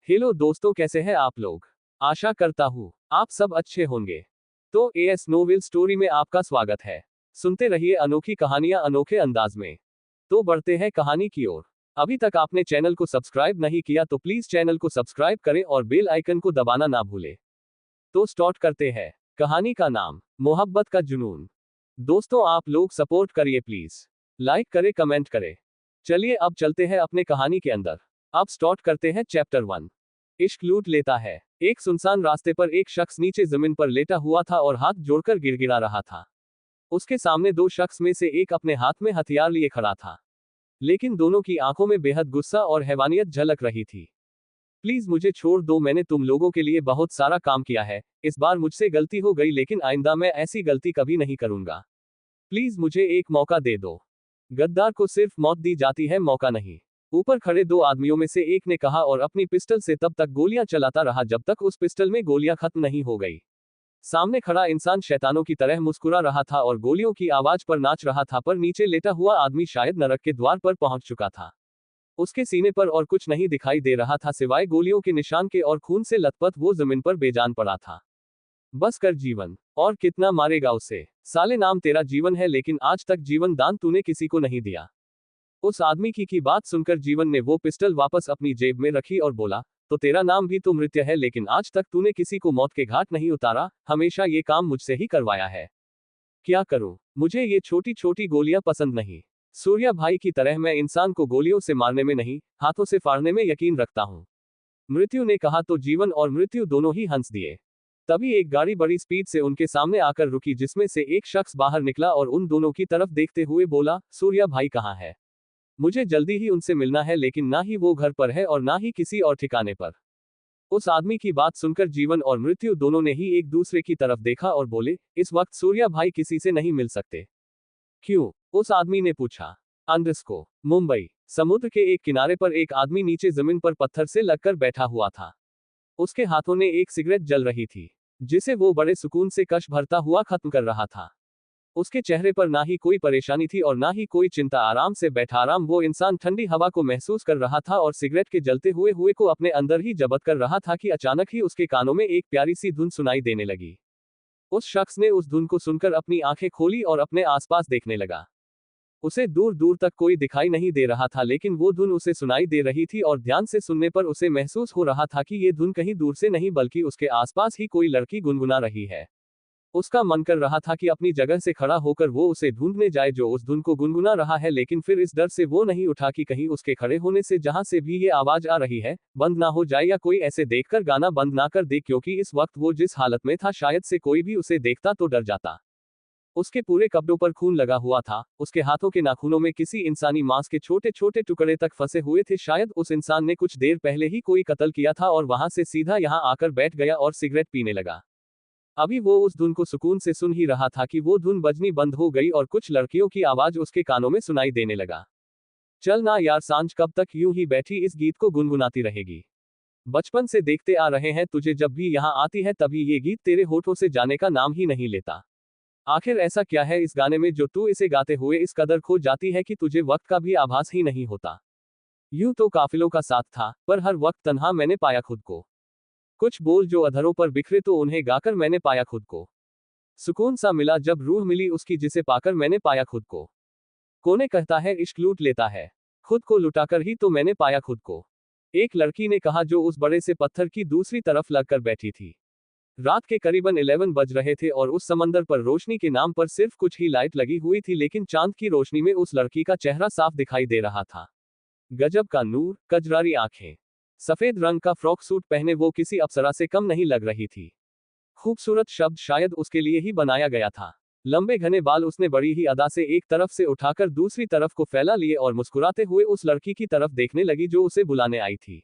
Hello दोस्तों, कैसे हैं आप लोग। आशा करता हूँ आप सब अच्छे होंगे। तो एएस नोवेल स्टोरी में आपका स्वागत है। सुनते रहिए अनोखी कहानियां अनोखे अंदाज में। तो बढ़ते हैं कहानी की ओर। अभी तक आपने चैनल को सब्सक्राइब नहीं किया तो प्लीज चैनल को सब्सक्राइब करें और बेल आइकन को दबाना ना भूलें। तो स्टार्ट करते हैं। कहानी का नाम मोहब्बत का जुनून। दोस्तों आप लोग सपोर्ट करिए प्लीज। लाइक करें, कमेंट करें। चलिए अब चलते हैं अपने कहानी के अंदर। अब स्टार्ट करते हैं चैप्टर 1। इश्क लूट लेता है। एक सुनसान रास्ते पर एक शख्स नीचे जमीन पर लेटा हुआ था और हाथ जोड़कर गिड़गिड़ा रहा था। उसके सामने दो शख्स में से एक अपने हाथ में हथियार लिए खड़ा था, लेकिन दोनों की आंखों में बेहद गुस्सा और हैवानियत झलक रही थी। प्लीज मुझे छोड़ दो, मैंने तुम लोगों के लिए बहुत सारा काम किया है। इस बार मुझसे गलती हो गई, लेकिन आइंदा मैं ऐसी गलती कभी नहीं करूंगा। प्लीज मुझे एक मौका दे दो। गद्दार को सिर्फ मौत दी जाती है, मौका नहीं। ऊपर खड़े दो आदमियों में से एक ने कहा और अपनी पिस्टल से तब तक गोलियां चलाता रहा जब तक उस पिस्टल में गोलियां खत्म नहीं हो गई। सामने खड़ा इंसान शैतानों की तरह मुस्कुरा रहा था और गोलियों की आवाज पर नाच रहा था, पर नीचे लेटा हुआ आदमी शायद नरक के द्वार पर पहुंच चुका था। उसके सीने पर और कुछ नहीं दिखाई दे रहा था सिवाय गोलियों के निशान के, और खून से लथपथ वो जमीन पर बेजान पड़ा था। बस कर जीवन, और कितना मारेगा उसे। साले नाम तेरा जीवन है, लेकिन आज तक जीवन दान तूने किसी को नहीं दिया। उस आदमी की बात सुनकर जीवन ने वो पिस्टल वापस अपनी जेब में रखी और बोला, तो तेरा नाम भी तो मृत्यु है, लेकिन आज तक तूने किसी को मौत के घाट नहीं उतारा, हमेशा ये काम मुझसे ही करवाया है। क्या करूं, मुझे ये छोटी छोटी गोलियां पसंद नहीं। सूर्या भाई की तरह मैं इंसान को गोलियों से मारने में नहीं, हाथों से फाड़ने में यकीन रखता हूं। मृत्यु ने कहा तो जीवन और मृत्यु दोनों ही हंस दिए। तभी एक गाड़ी बड़ी स्पीड से उनके सामने आकर रुकी, जिसमें से एक शख्स बाहर निकला और उन दोनों की तरफ देखते हुए बोला, सूर्या भाई कहाँ है? मुझे जल्दी ही उनसे मिलना है, लेकिन ना ही वो घर पर है और ना ही किसी और ठिकाने पर। उस आदमी की बात सुनकर जीवन और मृत्यु दोनों ने ही एक दूसरे की तरफ देखा और बोले, इस वक्त सूर्या भाई किसी से नहीं मिल सकते। क्यों? उस आदमी ने पूछा। अंडरस्को मुंबई। समुद्र के एक किनारे पर एक आदमी नीचे जमीन पर पत्थर से लगकर बैठा हुआ था। उसके हाथों में एक सिगरेट जल रही थी, जिसे वो बड़े सुकून से कश भरता हुआ खत्म कर रहा था। उसके चेहरे पर ना ही कोई परेशानी थी और ना ही कोई चिंता। आराम से बैठा आराम वो इंसान ठंडी हवा को महसूस कर रहा था और सिगरेट के जलते हुए को अपने अंदर ही जब्त कर रहा था कि अचानक ही उसके कानों में एक प्यारी सी धुन सुनाई देने लगी। उस शख्स ने उस धुन को सुनकर अपनी आंखें खोली और अपने आसपास देखने लगा। उसे दूर दूर तक कोई दिखाई नहीं दे रहा था, लेकिन वो धुन उसे सुनाई दे रही थी और ध्यान से सुनने पर उसे महसूस हो रहा था कि ये धुन कहीं दूर से नहीं बल्कि उसके आसपास ही कोई लड़की गुनगुना रही है। उसका मन कर रहा था कि अपनी जगह से खड़ा होकर वो उसे ढूंढने जाए जो उस धुन को गुनगुना रहा है, लेकिन फिर इस डर से वो नहीं उठा कि कहीं उसके खड़े होने से जहां से भी ये आवाज आ रही है बंद ना हो जाए, या कोई ऐसे देखकर गाना बंद ना कर दे, क्योंकि इस वक्त वो जिस हालत में था शायद से कोई भी उसे देखता तो डर जाता। उसके पूरे कपड़ों पर खून लगा हुआ था, उसके हाथों के नाखूनों में किसी इंसानी मांस के छोटे छोटे टुकड़े तक फंसे हुए थे। शायद उस इंसान ने कुछ देर पहले ही कोई कत्ल किया था और वहां से सीधा यहां आकर बैठ गया और सिगरेट पीने लगा। अभी वो उस धुन को सुकून से सुन ही रहा था कि वो धुन बजनी बंद हो गई और कुछ लड़कियों की आवाज उसके कानों में सुनाई देने लगा। चल ना यार, सांझ कब तक यूं ही बैठी इस गीत को गुनगुनाती रहेगी? बचपन से देखते आ रहे हैं तुझे, जब भी यहाँ आती है तभी ये गीत तेरे होठों से जाने का नाम ही नहीं लेता। आखिर ऐसा क्या है इस गाने में जो तू इसे गाते हुए इस कदर खो जाती है कि तुझे वक्त का भी आभास ही नहीं होता? यूं तो काफिलों का साथ था, पर हर वक्त तन्हा मैंने पाया खुद को। कुछ बोल जो अधरों पर बिखरे तो उन्हें गाकर मैंने पाया खुद को। सुकून सा मिला जब रूह मिली उसकी, जिसे पाकर मैंने पाया खुद को। कोने कहता है इश्क लूट लेता है, खुद को लुटाकर ही तो मैंने पाया खुद को। एक लड़की ने कहा जो उस बड़े से पत्थर की दूसरी तरफ लगकर बैठी थी। रात के करीबन 11 बज रहे थे और उस समंदर पर रोशनी के नाम पर सिर्फ कुछ ही लाइट लगी हुई थी, लेकिन चांद की रोशनी में उस लड़की का चेहरा साफ दिखाई दे रहा था। गजब का नूर, कजरारी आंखें, सफेद रंग का फ्रॉक सूट पहने वो किसी अप्सरा से कम नहीं लग रही थी। खूबसूरत शब्द शायद उसके लिए ही बनाया गया था। लंबे घने बाल उसने बड़ी ही अदा से एक तरफ से उठाकर दूसरी तरफ को फैला लिए और मुस्कुराते हुए उस लड़की की तरफ देखने लगी जो उसे बुलाने आई थी।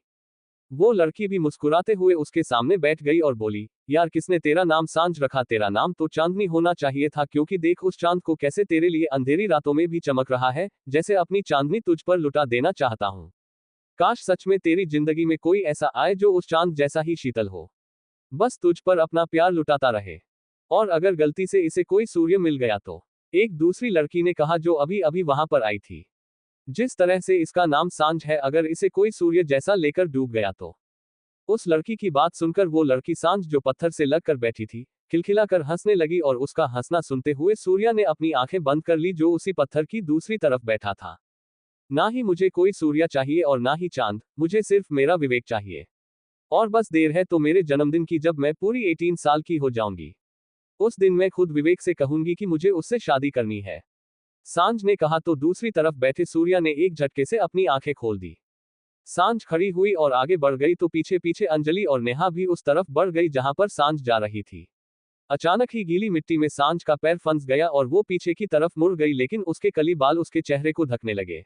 वो लड़की भी मुस्कुराते हुए उसके सामने बैठ गई और बोली, यार किसने तेरा नाम सांझ रखा? तेरा नाम तो चांदनी होना चाहिए था, क्योंकि देख उस चांद को कैसे तेरे लिए अंधेरी रातों में भी चमक रहा है, जैसे अपनी चांदनी तुझ पर लुटा देना चाहता हूं। काश सच में तेरी जिंदगी में कोई ऐसा आए जो उस चांद जैसा ही शीतल हो, बस तुझ पर अपना प्यार लुटाता रहे। और अगर गलती से इसे कोई सूर्य मिल गया तो? एक दूसरी लड़की ने कहा जो अभी अभी वहां पर आई थी। जिस तरह से इसका नाम सांझ है, अगर इसे कोई सूर्य जैसा लेकर डूब गया तो? उस लड़की की बात सुनकर वो लड़की सांझ जो पत्थर से लग कर बैठी थी, खिलखिलाकर हंसने लगी और उसका हंसना सुनते हुए सूर्या ने अपनी आंखें बंद कर ली जो उसी पत्थर की दूसरी तरफ बैठा था। ना ही मुझे कोई सूर्या चाहिए और ना ही चांद, मुझे सिर्फ मेरा विवेक चाहिए। और बस देर है तो मेरे जन्मदिन की, जब मैं पूरी 18 साल की हो जाऊंगी। उस दिन मैं खुद विवेक से कहूंगी कि मुझे उससे शादी करनी है। सांझ ने कहा तो दूसरी तरफ बैठे सूर्या ने एक झटके से अपनी आंखें खोल दी। सांझ खड़ी हुई और आगे बढ़ गई तो पीछे पीछे अंजलि और नेहा भी उस तरफ बढ़ गई जहां पर सांझ जा रही थी। अचानक ही गीली मिट्टी में सांझ का पैर फंस गया और वो पीछे की तरफ मुड़ गई, लेकिन उसके कली बाल उसके चेहरे को ढकने लगे।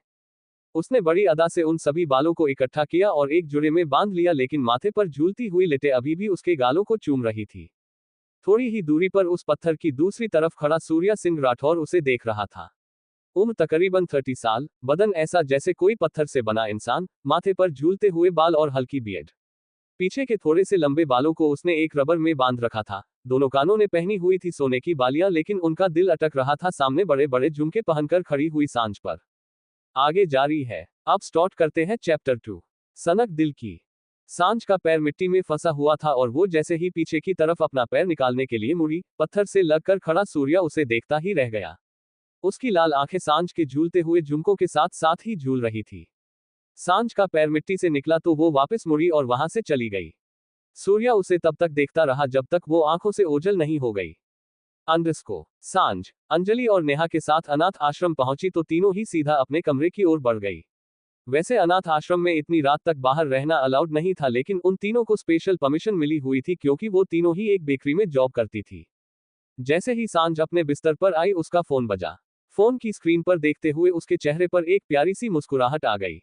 उसने बड़ी अदा से उन सभी बालों को इकट्ठा किया और एक जुड़े में बांध लिया, लेकिन माथे पर झूलती हुई लिटे अभी भी उसके गालों को चूम रही थी। थोड़ी ही दूरी पर उस पत्थर की दूसरी तरफ खड़ा सूर्या सिंह राठौर उसे देख रहा था। उम्र तकरीबन 30 साल, बदन ऐसा जैसे कोई पत्थर से बना इंसान, माथे पर झूलते हुए बाल और हल्की बियर्ड। पीछे के थोड़े से लंबे बालों को उसने एक रबर में बांध रखा था। दोनों कानों ने पहनी हुई थी सोने की बालियां, लेकिन उनका दिल अटक रहा था सामने बड़े बड़े झुमके पहनकर खड़ी हुई सांझ पर। आगे जारी है। अब स्टार्ट करते हैं चैप्टर 2। सनक दिल की। सांझ का पैर मिट्टी में फंसा हुआ था और वो जैसे ही पीछे की तरफ अपना पैर निकालने के लिए मुड़ी, पत्थर से लगकर खड़ा सूर्या उसे देखता ही रह गया। उसकी लाल आंखें सांझ के झूलते हुए झुमकों के साथ साथ ही झूल रही थी। सांझ का पैर मिट्टी से निकला तो वो वापस मुड़ी और वहां से चली गई। सूर्या उसे तब तक देखता रहा जब तक वो आंखों से ओझल नहीं हो गई। सांझ अंजलि और नेहा के साथ अनाथ आश्रम पहुंची तो तीनों ही सीधा अपने कमरे की ओर बढ़ गई। वैसे अनाथ आश्रम में इतनी रात तक बाहर रहना अलाउड नहीं था, लेकिन उन तीनों को स्पेशल परमिशन मिली हुई थी क्योंकि वो तीनों ही एक बेकरी में जॉब करती थी। जैसे ही सांझ अपने बिस्तर पर आई उसका फोन बजा। फोन की स्क्रीन पर देखते हुए उसके चेहरे पर एक प्यारी सी मुस्कुराहट आ गई।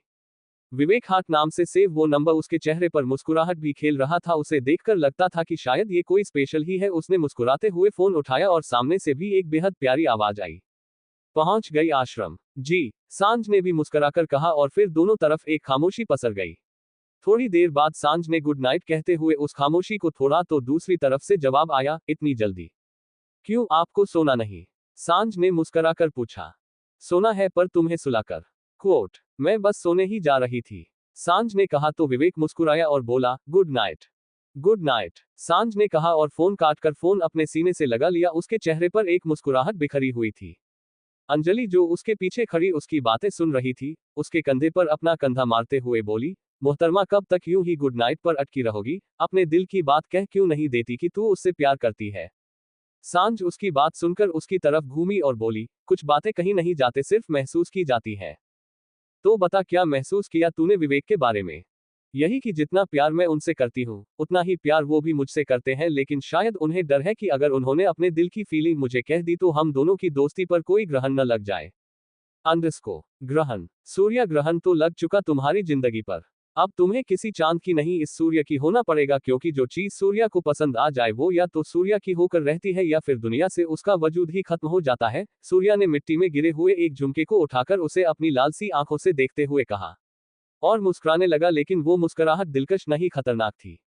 विवेक हाट नाम से सेव वो नंबर उसके चेहरे पर मुस्कुराहट भी खेल रहा था। उसे देखकर लगता था कि शायद ये कोई स्पेशल ही है। उसने मुस्कुराते हुए फोन उठाया और सामने से भी एक बेहद प्यारी आवाज आई। पहुंच गई आश्रम? जी, सांझ ने भी मुस्कुराकर कहा और फिर दोनों तरफ एक खामोशी पसर गई। थोड़ी देर बाद सांझ ने गुड नाइट कहते हुए उस खामोशी को तोड़ा तो दूसरी तरफ से जवाब आया, इतनी जल्दी? क्यों, आपको सोना नहीं? सांझ ने मुस्कुराकर पूछा। सोना है पर तुम्हें सुलाकर। क्वोट, मैं बस सोने ही जा रही थी, सांझ ने कहा तो विवेक मुस्कुराया और बोला, गुड नाइट। गुड नाइट, सांझ ने कहा और फोन काटकर फोन अपने सीने से लगा लिया। उसके चेहरे पर एक मुस्कुराहट बिखरी हुई थी। अंजलि जो उसके पीछे खड़ी उसकी बातें सुन रही थी, उसके कंधे पर अपना कंधा मारते हुए बोली, मोहतरमा कब तक यूं ही गुड नाइट पर अटकी रहोगी? अपने दिल की बात कह क्यों नहीं देती कि तू उससे प्यार करती है? सांझ उसकी बात सुनकर उसकी तरफ घूमी और बोली, कुछ बातें कहीं नहीं जाते, सिर्फ महसूस की जाती है। तो बता, क्या महसूस किया तूने विवेक के बारे में? यही कि जितना प्यार मैं उनसे करती हूँ उतना ही प्यार वो भी मुझसे करते हैं, लेकिन शायद उन्हें डर है कि अगर उन्होंने अपने दिल की फीलिंग मुझे कह दी तो हम दोनों की दोस्ती पर कोई ग्रहण न लग जाए। ग्रहण? सूर्य ग्रहण तो लग चुका तुम्हारी जिंदगी पर। अब तुम्हें किसी चांद की नहीं, इस सूर्य की होना पड़ेगा, क्योंकि जो चीज सूर्य को पसंद आ जाए वो या तो सूर्य की होकर रहती है या फिर दुनिया से उसका वजूद ही खत्म हो जाता है। सूर्य ने मिट्टी में गिरे हुए एक झुमके को उठाकर उसे अपनी लालसी आंखों से देखते हुए कहा और मुस्कुराने लगा, लेकिन वो मुस्कुराहट दिलकश नहीं खतरनाक थी।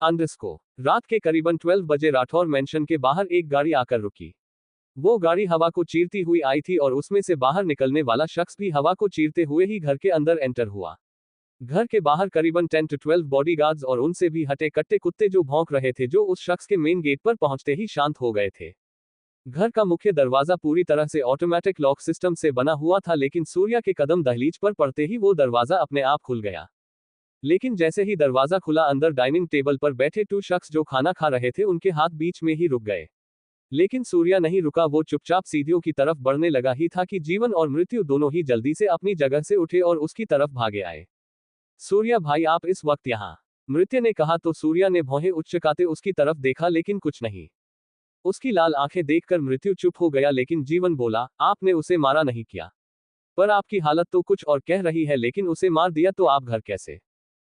रात के करीबन 12 बजे राठौर मेंशन के बाहर एक गाड़ी आकर रुकी। वो गाड़ी हवा को चीरती हुई आई थी और उसमें से बाहर निकलने वाला शख्स भी हवा को चीरते हुए ही घर के अंदर एंटर हुआ। घर के बाहर करीबन 10 से 12 बॉडीगार्ड्स और उनसे भी हटे कट्टे कुत्ते जो भौंक रहे थे, जो उस शख्स के मेन गेट पर पहुंचते ही शांत हो गए थे। घर का मुख्य दरवाजा पूरी तरह से ऑटोमेटिक लॉक सिस्टम से बना हुआ था, लेकिन सूर्या के कदम दहलीज पर पड़ते ही वो दरवाजा अपने आप खुल गया। लेकिन जैसे ही दरवाजा खुला, अंदर डाइनिंग टेबल पर बैठे 2 शख्स जो खाना खा रहे थे उनके हाथ बीच में ही रुक गए। लेकिन सूर्या नहीं रुका, वो चुपचाप सीढ़ियों की तरफ बढ़ने लगा ही था कि जीवन और मृत्यु दोनों ही जल्दी से अपनी जगह से उठे और उसकी तरफ भागे आए। सूर्या भाई, आप इस वक्त यहाँ? मृत्यु ने कहा तो सूर्या ने भौहें उचकाते उसकी तरफ देखा, लेकिन कुछ नहीं। उसकी लाल आंखें देखकर मृत्यु चुप हो गया, लेकिन जीवन बोला, आपने उसे मारा नहीं किया, पर आपकी हालत तो कुछ और कह रही है। लेकिन उसे मार दिया तो आप घर कैसे?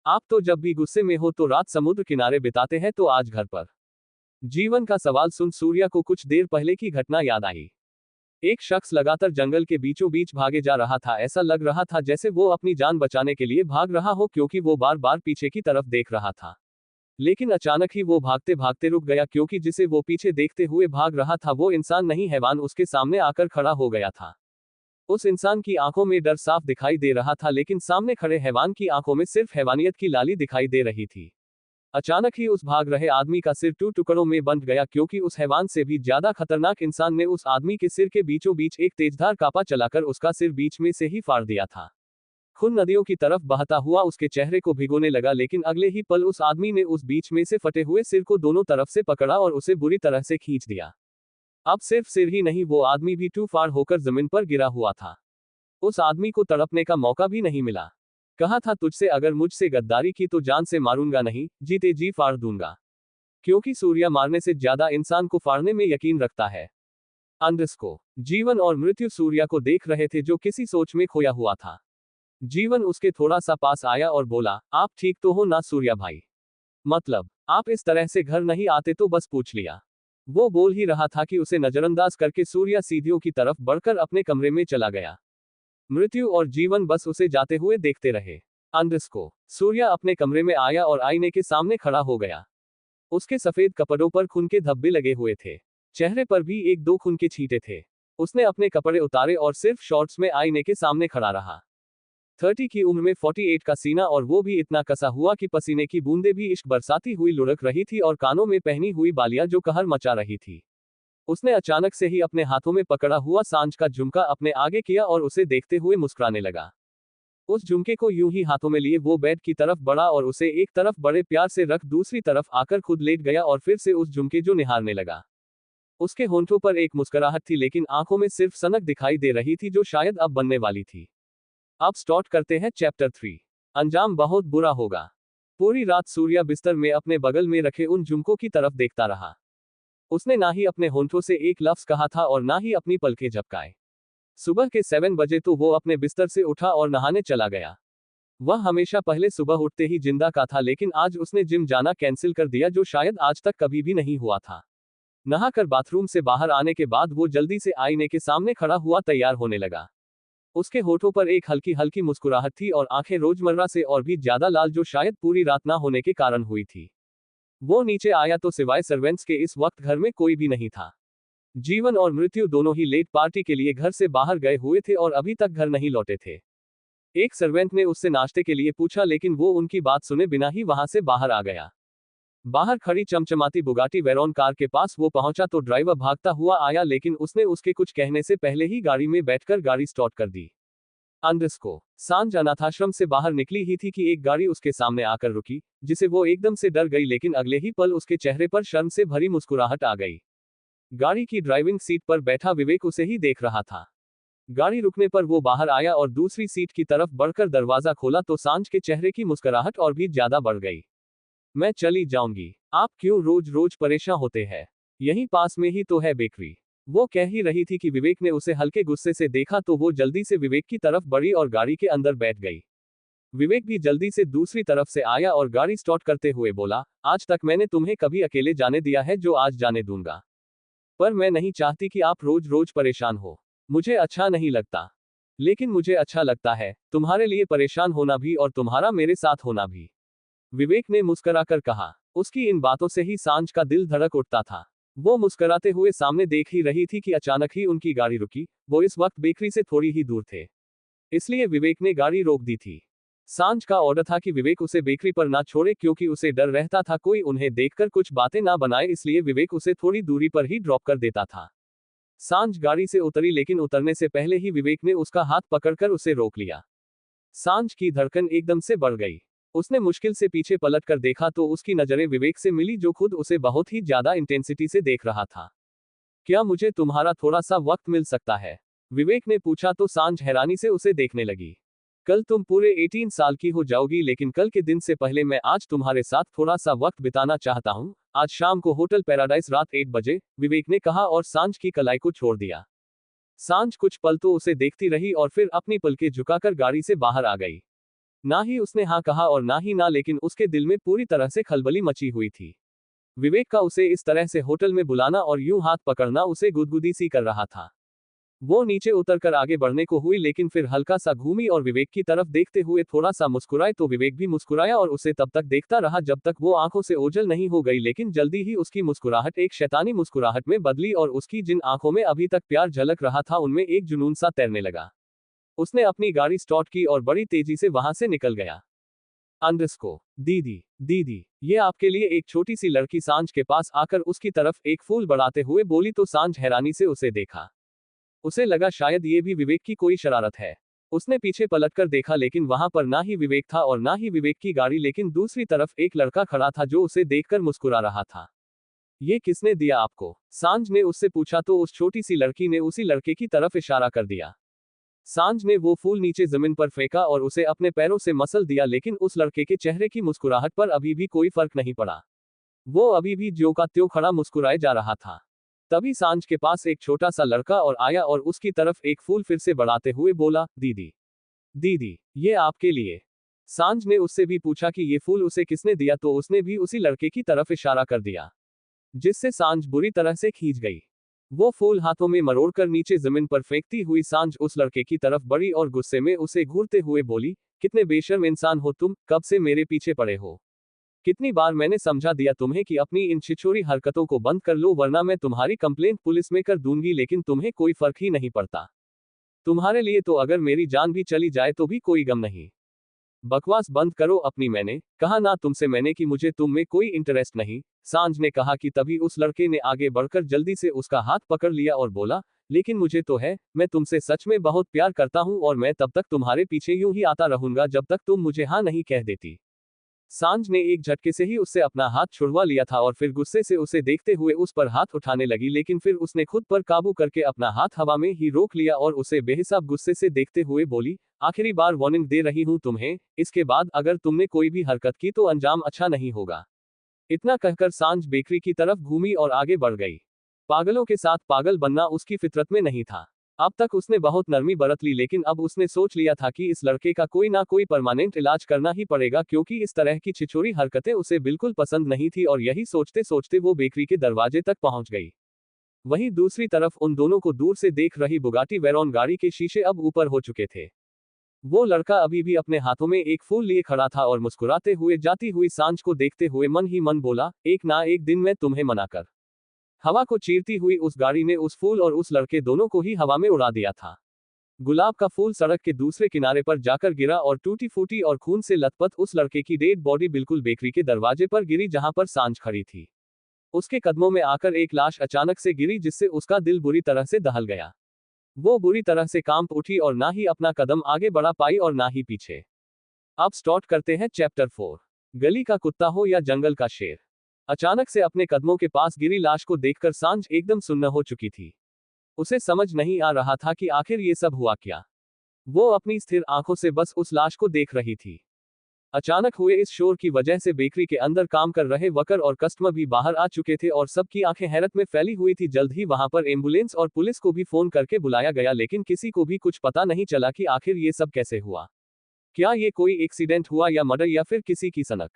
आप तो जब भी गुस्से में हो तो रात समुद्र किनारे बिताते हैं, तो आज घर पर? जीवन का सवाल सुन सूर्या को कुछ देर पहले की घटना याद आई। एक शख्स लगातार जंगल के बीचों बीच भागे जा रहा था। ऐसा लग रहा था जैसे वो अपनी जान बचाने के लिए भाग रहा हो, क्योंकि वो बार बार पीछे की तरफ देख रहा था। लेकिन अचानक ही वो भागते भागते रुक गया, क्योंकि जिसे वो पीछे देखते हुए भाग रहा था वो इंसान नहीं, हैवान उसके सामने आकर खड़ा हो गया था। उस इंसान की आंखों में डर साफ दिखाई दे रहा था, लेकिन सामने खड़े हैवान की आंखों में सिर्फ हैवानियत की लाली दिखाई दे रही थी। अचानक ही उस भाग रहे आदमी का सिर 2 टुकड़ों में बंट गया, क्योंकि उस हैवान से भी ज्यादा खतरनाक इंसान ने उस आदमी के सिर के बीचों बीच एक तेजधार कापा चलाकर उसका सिर बीच में से ही फाड़ दिया था। खून नदियों की तरफ बहता हुआ उसके चेहरे को भिगोने लगा, लेकिन अगले ही पल उस आदमी ने उस बीच में से फटे हुए सिर को दोनों तरफ से पकड़ा और उसे बुरी तरह से खींच दिया। अब सिर्फ सिर ही नहीं, वो आदमी भी 2 फाड़ होकर जमीन पर गिरा हुआ था। उस आदमी को तड़पने का मौका भी नहीं मिला। कहा था तुझसे अगर मुझसे गद्दारी की तो जान से मारूंगा नहीं, जीते जी फाड़ दूंगा। क्योंकि सूर्या मारने से ज्यादा इंसान को फाड़ने में यकीन रखता है। अंडरस्को जीवन और मृत्यु सूर्या को देख रहे थे, जो किसी सोच में खोया हुआ था। जीवन उसके थोड़ा सा पास आया और बोला, आप ठीक तो हो ना सूर्या भाई? मतलब आप इस तरह से घर नहीं आते तो बस पूछ लिया। वो बोल ही रहा था कि उसे नजरअंदाज करके सूर्या सीढ़ियों की तरफ बढ़कर अपने कमरे में चला गया। मृत्यु और जीवन बस उसे जाते हुए देखते रहे। अंडरस्को सूर्या अपने कमरे में आया और आईने के सामने खड़ा हो गया। उसके सफेद कपड़ों पर खून के धब्बे लगे हुए थे। चेहरे पर भी 1-2 खून के छींटे थे। उसने अपने कपड़े उतारे और सिर्फ शॉर्ट्स में आईने के सामने खड़ा रहा। 30 की उम्र में 48 का सीना, और वो भी इतना कसा हुआ कि पसीने की बूंदें भी इश्क बरसाती हुई लुढ़क रही थी, और कानों में पहनी हुई बालियां जो कहर मचा रही थी। उसने अचानक से ही अपने हाथों में पकड़ा हुआ सांझ का झुमका अपने आगे किया और उसे देखते हुए मुस्कुराने लगा। उस झुमके को यूं ही हाथों में लिए वो बेड की तरफ बढ़ा और उसे एक तरफ बड़े प्यार से रख दूसरी तरफ आकर खुद लेट गया और फिर से उस झुमके जो निहारने लगा। उसके होंठों पर एक मुस्कुराहट थी, लेकिन आंखों में सिर्फ सनक दिखाई दे रही थी, जो शायद अब बनने वाली थी। अब स्टार्ट करते हैं चैप्टर 3। अंजाम बहुत बुरा होगा। पूरी रात सूर्या बिस्तर में अपने बगल में रखे उन झुमकों की तरफ देखता रहा। उसने ना ही अपने होंठों से एक लफ्ज कहा था और ना ही अपनी पलकें झपकाए। सुबह के 7 बजे तो वो अपने बिस्तर से उठा और नहाने चला गया। वह हमेशा पहले सुबह उठते ही जिंदा का था, लेकिन आज उसने जिम जाना कैंसिल कर दिया, जो शायद आज तक कभी भी नहीं हुआ था। नहाकर बाथरूम से बाहर आने के बाद वो जल्दी से आईने के सामने खड़ा हुआ तैयार होने लगा। उसके होठों पर एक हल्की हल्की मुस्कुराहट थी और आंखें रोजमर्रा से और भी ज्यादा लाल, जो शायद पूरी रात ना होने के कारण हुई थी। वो नीचे आया तो सिवाय सर्वेंट्स के इस वक्त घर में कोई भी नहीं था। जीवन और मृत्यु दोनों ही लेट पार्टी के लिए घर से बाहर गए हुए थे और अभी तक घर नहीं लौटे थे। एक सर्वेंट ने उससे नाश्ते के लिए पूछा, लेकिन वो उनकी बात सुने बिना ही वहां से बाहर आ गया। बाहर खड़ी चमचमाती बुगाटी वेरॉन कार के पास वो पहुंचा तो ड्राइवर भागता हुआ आया, लेकिन उसने उसके कुछ कहने से पहले ही गाड़ी में बैठकर गाड़ी स्टार्ट कर दी। अंडरस्को सांझ अनाथाश्रम से बाहर निकली ही थी कि एक गाड़ी उसके सामने आकर रुकी, जिसे वो एकदम से डर गई, लेकिन अगले ही पल उसके चेहरे पर शर्म से भरी मुस्कुराहट आ गई। गाड़ी की ड्राइविंग सीट पर बैठा विवेक उसे ही देख रहा था। गाड़ी रुकने पर वो बाहर आया और दूसरी सीट की तरफ बढ़कर दरवाजा खोला तो सांझ के चेहरे की मुस्कुराहट और भी ज्यादा बढ़ गई। मैं चली जाऊंगी, आप क्यों रोज रोज परेशान होते हैं? यहीं पास में ही तो है बेकरी। वो कह ही रही थी कि विवेक ने उसे हल्के गुस्से से देखा तो वो जल्दी से विवेक की तरफ बढ़ी और गाड़ी के अंदर बैठ गई। विवेक भी जल्दी से दूसरी तरफ से आया और गाड़ी स्टार्ट करते हुए बोला, आज तक मैंने तुम्हें कभी अकेले जाने दिया है जो आज जाने दूंगा। पर मैं नहीं चाहती कि आप रोज रोज परेशान हो। मुझे अच्छा नहीं लगता। लेकिन मुझे अच्छा लगता है तुम्हारे लिए परेशान होना भी और तुम्हारा मेरे साथ होना भी। विवेक ने मुस्कुराकर कहा। उसकी इन बातों से ही सांझ का दिल धड़क उठता था। वो मुस्कुराते हुए सामने देख ही रही थी कि अचानक ही उनकी गाड़ी रुकी। वो इस वक्त बेकरी से थोड़ी ही दूर थे, इसलिए विवेक ने गाड़ी रोक दी थी। सांझ का ऑर्डर था कि विवेक उसे बेकरी पर ना छोड़े, क्योंकि उसे डर रहता था कोई उन्हें देखकर कुछ बातें ना बनाए, इसलिए विवेक उसे थोड़ी दूरी पर ही ड्रॉप कर देता था। सांझ गाड़ी से उतरी, लेकिन उतरने से पहले ही विवेक ने उसका हाथ पकड़कर उसे रोक लिया। सांझ की धड़कन एकदम से बढ़ गई। उसने मुश्किल से पीछे पलट कर देखा तो उसकी नजरें विवेक से मिली, जो खुद उसे बहुत ही ज्यादा इंटेंसिटी से देख रहा था। क्या मुझे तुम्हारा थोड़ा सा वक्त मिल सकता है? विवेक ने पूछा तो सांझ हैरानी से उसे देखने लगी। कल तुम पूरे 18 साल की हो जाओगी, लेकिन कल के दिन से पहले मैं आज तुम्हारे साथ थोड़ा सा वक्त बिताना चाहता हूँ। आज शाम को होटल पैराडाइज रात 8 बजे, विवेक ने कहा और सांझ की कलाई को छोड़ दिया। सांझ कुछ पल तो उसे देखती रही और फिर अपनी पलकें झुकाकर गाड़ी से बाहर आ गई। ना ही उसने हाँ कहा और ना ही ना, लेकिन उसके दिल में पूरी तरह से खलबली मची हुई थी। विवेक का उसे इस तरह से होटल में बुलाना और यूं हाथ पकड़ना उसे गुदगुदी सी कर रहा था। वो नीचे उतरकर आगे बढ़ने को हुई, लेकिन फिर हल्का सा घूमी और विवेक की तरफ देखते हुए थोड़ा सा मुस्कुराए तो विवेक भी मुस्कुराया और उसे तब तक देखता रहा जब तक वो आंखों से ओझल नहीं हो गई। लेकिन जल्दी ही उसकी मुस्कुराहट एक शैतानी मुस्कुराहट में बदली और उसकी जिन आंखों में अभी तक प्यार झलक रहा था उनमें एक जुनून सा तैरने लगा। उसने अपनी गाड़ी स्टार्ट की और बड़ी तेजी से वहां से निकल गया। अंडरस्को दीदी दीदी ये आपके लिए एक छोटी सी लड़की सांझ के पास आकर उसकी तरफ एक फूल बढ़ाते हुए बोली तो सांझ हैरानी से उसे देखा। उसे लगा शायद ये भी विवेक की कोई शरारत है। उसने पीछे पलटकर देखा लेकिन वहां पर ना ही विवेक था और ना ही विवेक की गाड़ी, लेकिन दूसरी तरफ एक लड़का खड़ा था जो उसे देखकर मुस्कुरा रहा था। ये किसने दिया आपको? सांझ ने उससे पूछा तो उस छोटी सी लड़की ने उसी लड़के की तरफ इशारा कर दिया। सांझ ने वो फूल नीचे जमीन पर फेंका और उसे अपने पैरों से मसल दिया, लेकिन उस लड़के के चेहरे की मुस्कुराहट पर अभी भी कोई फर्क नहीं पड़ा। वो अभी भी ज्यों का त्यों खड़ा मुस्कुराए जा रहा था। तभी सांझ के पास एक छोटा सा लड़का और आया और उसकी तरफ एक फूल फिर से बढ़ाते हुए बोला, दीदी दीदी ये आपके लिए। सांझ ने उससे भी पूछा कि ये फूल उसे किसने दिया तो उसने भी उसी लड़के की तरफ इशारा कर दिया, जिससे सांझ बुरी तरह से खींच गई। वो फूल हाथों में मरोड़कर नीचे जमीन पर फेंकती हुई सांझ उस लड़के की तरफ बढ़ी और गुस्से में उसे घूरते हुए बोली, कितने बेशर्म इंसान हो तुम, कब से मेरे पीछे पड़े हो? कितनी बार मैंने समझा दिया तुम्हें कि अपनी इन छिछोरी हरकतों को बंद कर लो वरना मैं तुम्हारी कंप्लेंट पुलिस में कर दूंगी, लेकिन तुम्हें कोई फर्क ही नहीं पड़ता। तुम्हारे लिए तो अगर मेरी जान भी चली जाए तो भी कोई गम नहीं। बकवास बंद करो अपनी, मैंने कहा ना तुमसे मैंने कि मुझे तुम में कोई इंटरेस्ट नहीं, सांझ ने कहा कि तभी उस लड़के ने आगे बढ़कर जल्दी से उसका हाथ पकड़ लिया और बोला, लेकिन मुझे तो है, मैं तुमसे सच में बहुत प्यार करता हूं और मैं तब तक तुम्हारे पीछे यूं ही आता रहूंगा जब तक तुम मुझे हाँ नहीं कह देती। सांझ ने एक झटके से ही उससे अपना हाथ छुड़वा लिया था और फिर गुस्से से उसे देखते हुए उस पर हाथ उठाने लगी, लेकिन फिर उसने खुद पर काबू करके अपना हाथ हवा में ही रोक लिया और उसे बेहिसाब गुस्से से देखते हुए बोली, आखिरी बार वार्निंग दे रही हूं तुम्हें, इसके बाद अगर तुमने कोई भी हरकत की तो अंजाम अच्छा नहीं होगा। इतना कहकर सांझ बेकरी की तरफ घूमी और आगे बढ़ गई। पागलों के साथ पागल बनना उसकी फितरत में नहीं था। अब तक उसने बहुत नरमी बरत ली, लेकिन अब उसने सोच लिया था कि इस लड़के का कोई ना कोई परमानेंट इलाज करना ही पड़ेगा, क्योंकि इस तरह की छिछोरी हरकतें उसे बिल्कुल पसंद नहीं थी। और यही सोचते सोचते वो बेकरी के दरवाजे तक पहुंच गई। वहीं दूसरी तरफ उन दोनों को दूर से देख रही बुगाटी वेरॉन गाड़ी के शीशे अब ऊपर हो चुके थे। वो लड़का अभी भी अपने हाथों में एक फूल लिए खड़ा था और मुस्कुराते हुए जाती हुई सांझ को देखते हुए मन ही मन बोला, एक ना एक दिन मैं तुम्हें मनाकर। हवा को चीरती हुई उस गाड़ी ने उस फूल और उस लड़के दोनों को ही हवा में उड़ा दिया था। गुलाब का फूल सड़क के दूसरे किनारे पर जाकर गिरा और टूटी फूटी और खून से लथपथ उस लड़के की डेड बॉडी बिल्कुल बेकरी के दरवाजे पर गिरी जहां पर सांझ खड़ी थी। उसके कदमों में आकर एक लाश अचानक से गिरी, जिससे उसका दिल बुरी तरह से दहल गया। वो बुरी तरह से कांप उठी और ना ही अपना कदम आगे बढ़ा पाई और ना ही पीछे। अब स्टार्ट करते हैं चैप्टर 4। गली का कुत्ता हो या जंगल का शेर। अचानक से अपने कदमों के पास गिरी लाश को देखकर सांझ एकदम सुन्न हो चुकी थी। उसे समझ नहीं आ रहा था कि आखिर ये सब हुआ क्या। वो अपनी स्थिर आंखों से बस उस लाश को देख रही थी। अचानक हुए इस शोर की वजह से बेकरी के अंदर काम कर रहे वर्कर और कस्टमर भी बाहर आ चुके थे और सबकी आंखें हैरत में फैली हुई थी। जल्द ही वहां पर एम्बुलेंस और पुलिस को भी फोन करके बुलाया गया, लेकिन किसी को भी कुछ पता नहीं चला कि आखिर ये सब कैसे हुआ। क्या ये कोई एक्सीडेंट हुआ या मर्डर या फिर किसी की सनक।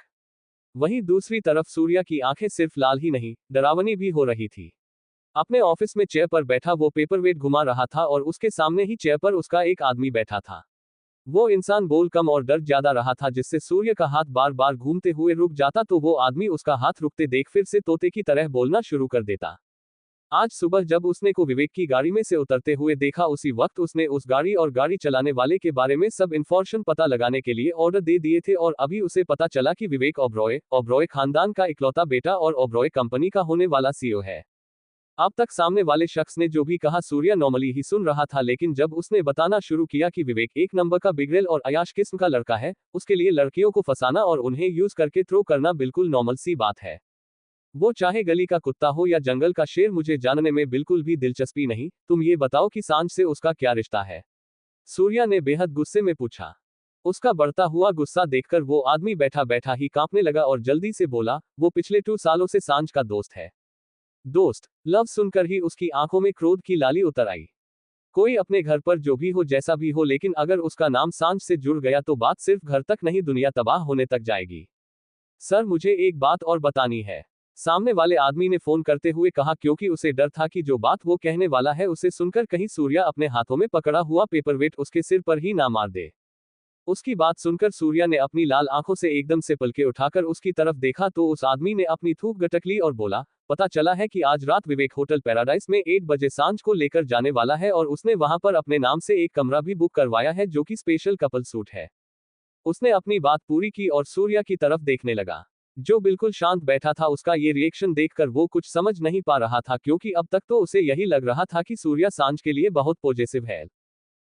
वहीं दूसरी तरफ सूर्या की आंखें सिर्फ लाल ही नहीं, डरावनी भी हो रही थी। अपने ऑफिस में चेयर पर बैठा वो पेपरवेट घुमा रहा था और उसके सामने ही चेयर पर उसका एक आदमी बैठा था। वो इंसान बोल कम और डर ज्यादा रहा था, जिससे सूर्य का हाथ बार बार घूमते हुए रुक जाता तो वो आदमी उसका हाथ रुकते देख फिर से तोते की तरह बोलना शुरू कर देता। आज सुबह जब उसने को विवेक की गाड़ी में से उतरते हुए देखा, उसी वक्त उसने उस गाड़ी और गाड़ी चलाने वाले के बारे में सब इन्फॉर्मेशन पता लगाने के लिए ऑर्डर दे दिए थे और अभी उसे पता चला कि विवेक ओबरॉय खानदान का इकलौता बेटा और ओबरॉय कंपनी का होने वाला सीईओ है। अब तक सामने वाले शख्स ने जो भी कहा सूर्या नॉर्मली ही सुन रहा था, लेकिन जब उसने बताना शुरू किया कि विवेक एक नंबर का बिगड़ेल और अयाश किस्म का लड़का है, उसके लिए लड़कियों को फंसाना और उन्हें यूज करके थ्रो करना बिल्कुल नॉर्मल सी बात है। वो चाहे गली का कुत्ता हो या जंगल का शेर, मुझे जानने में बिल्कुल भी दिलचस्पी नहीं। तुम ये बताओ कि सांझ से उसका क्या रिश्ता है? सूर्या ने बेहद गुस्से में पूछा। उसका बढ़ता हुआ गुस्सा देखकर वो आदमी बैठा बैठा ही कांपने लगा और जल्दी से बोला, वो पिछले 2 सालों से सांझ का दोस्त है। दोस्त? लव सुनकर ही उसकी आंखों में क्रोध की लाली उतर आई। कोई अपने घर पर जो भी हो जैसा भी हो, लेकिन अगर उसका नाम सांझ से जुड़ गया तो बात सिर्फ घर तक नहीं दुनिया तबाह होने तक जाएगी। सर मुझे एक बात और बतानी है, सामने वाले आदमी ने फोन करते हुए कहा, क्योंकि उसे डर था कि जो बात वो कहने वाला है उसे सुनकर कहीं सूर्या अपने हाथों में पकड़ा हुआ पेपरवेट उसके सिर पर ही ना मार दे। उसकी बात सुनकर सूर्या ने अपनी लाल आंखों से एकदम से पलके उठाकर उसकी तरफ देखा तो उस आदमी ने अपनी थूक गटक ली और बोला, पता चला है कि आज रात विवेक होटल पैराडाइज में 8 बजे सांझ को लेकर जाने वाला है और उसने वहां पर अपने नाम से एक कमरा भी बुक करवाया है जो कि स्पेशल कपल सूट है। उसने अपनी बात पूरी की और सूर्या की तरफ देखने लगा, जो बिल्कुल शांत बैठा था। उसका ये रिएक्शन देखकर वो कुछ समझ नहीं पा रहा था, क्योंकि अब तक तो उसे यही लग रहा था कि सूर्या सांझ के लिए बहुत पॉजिटिव है।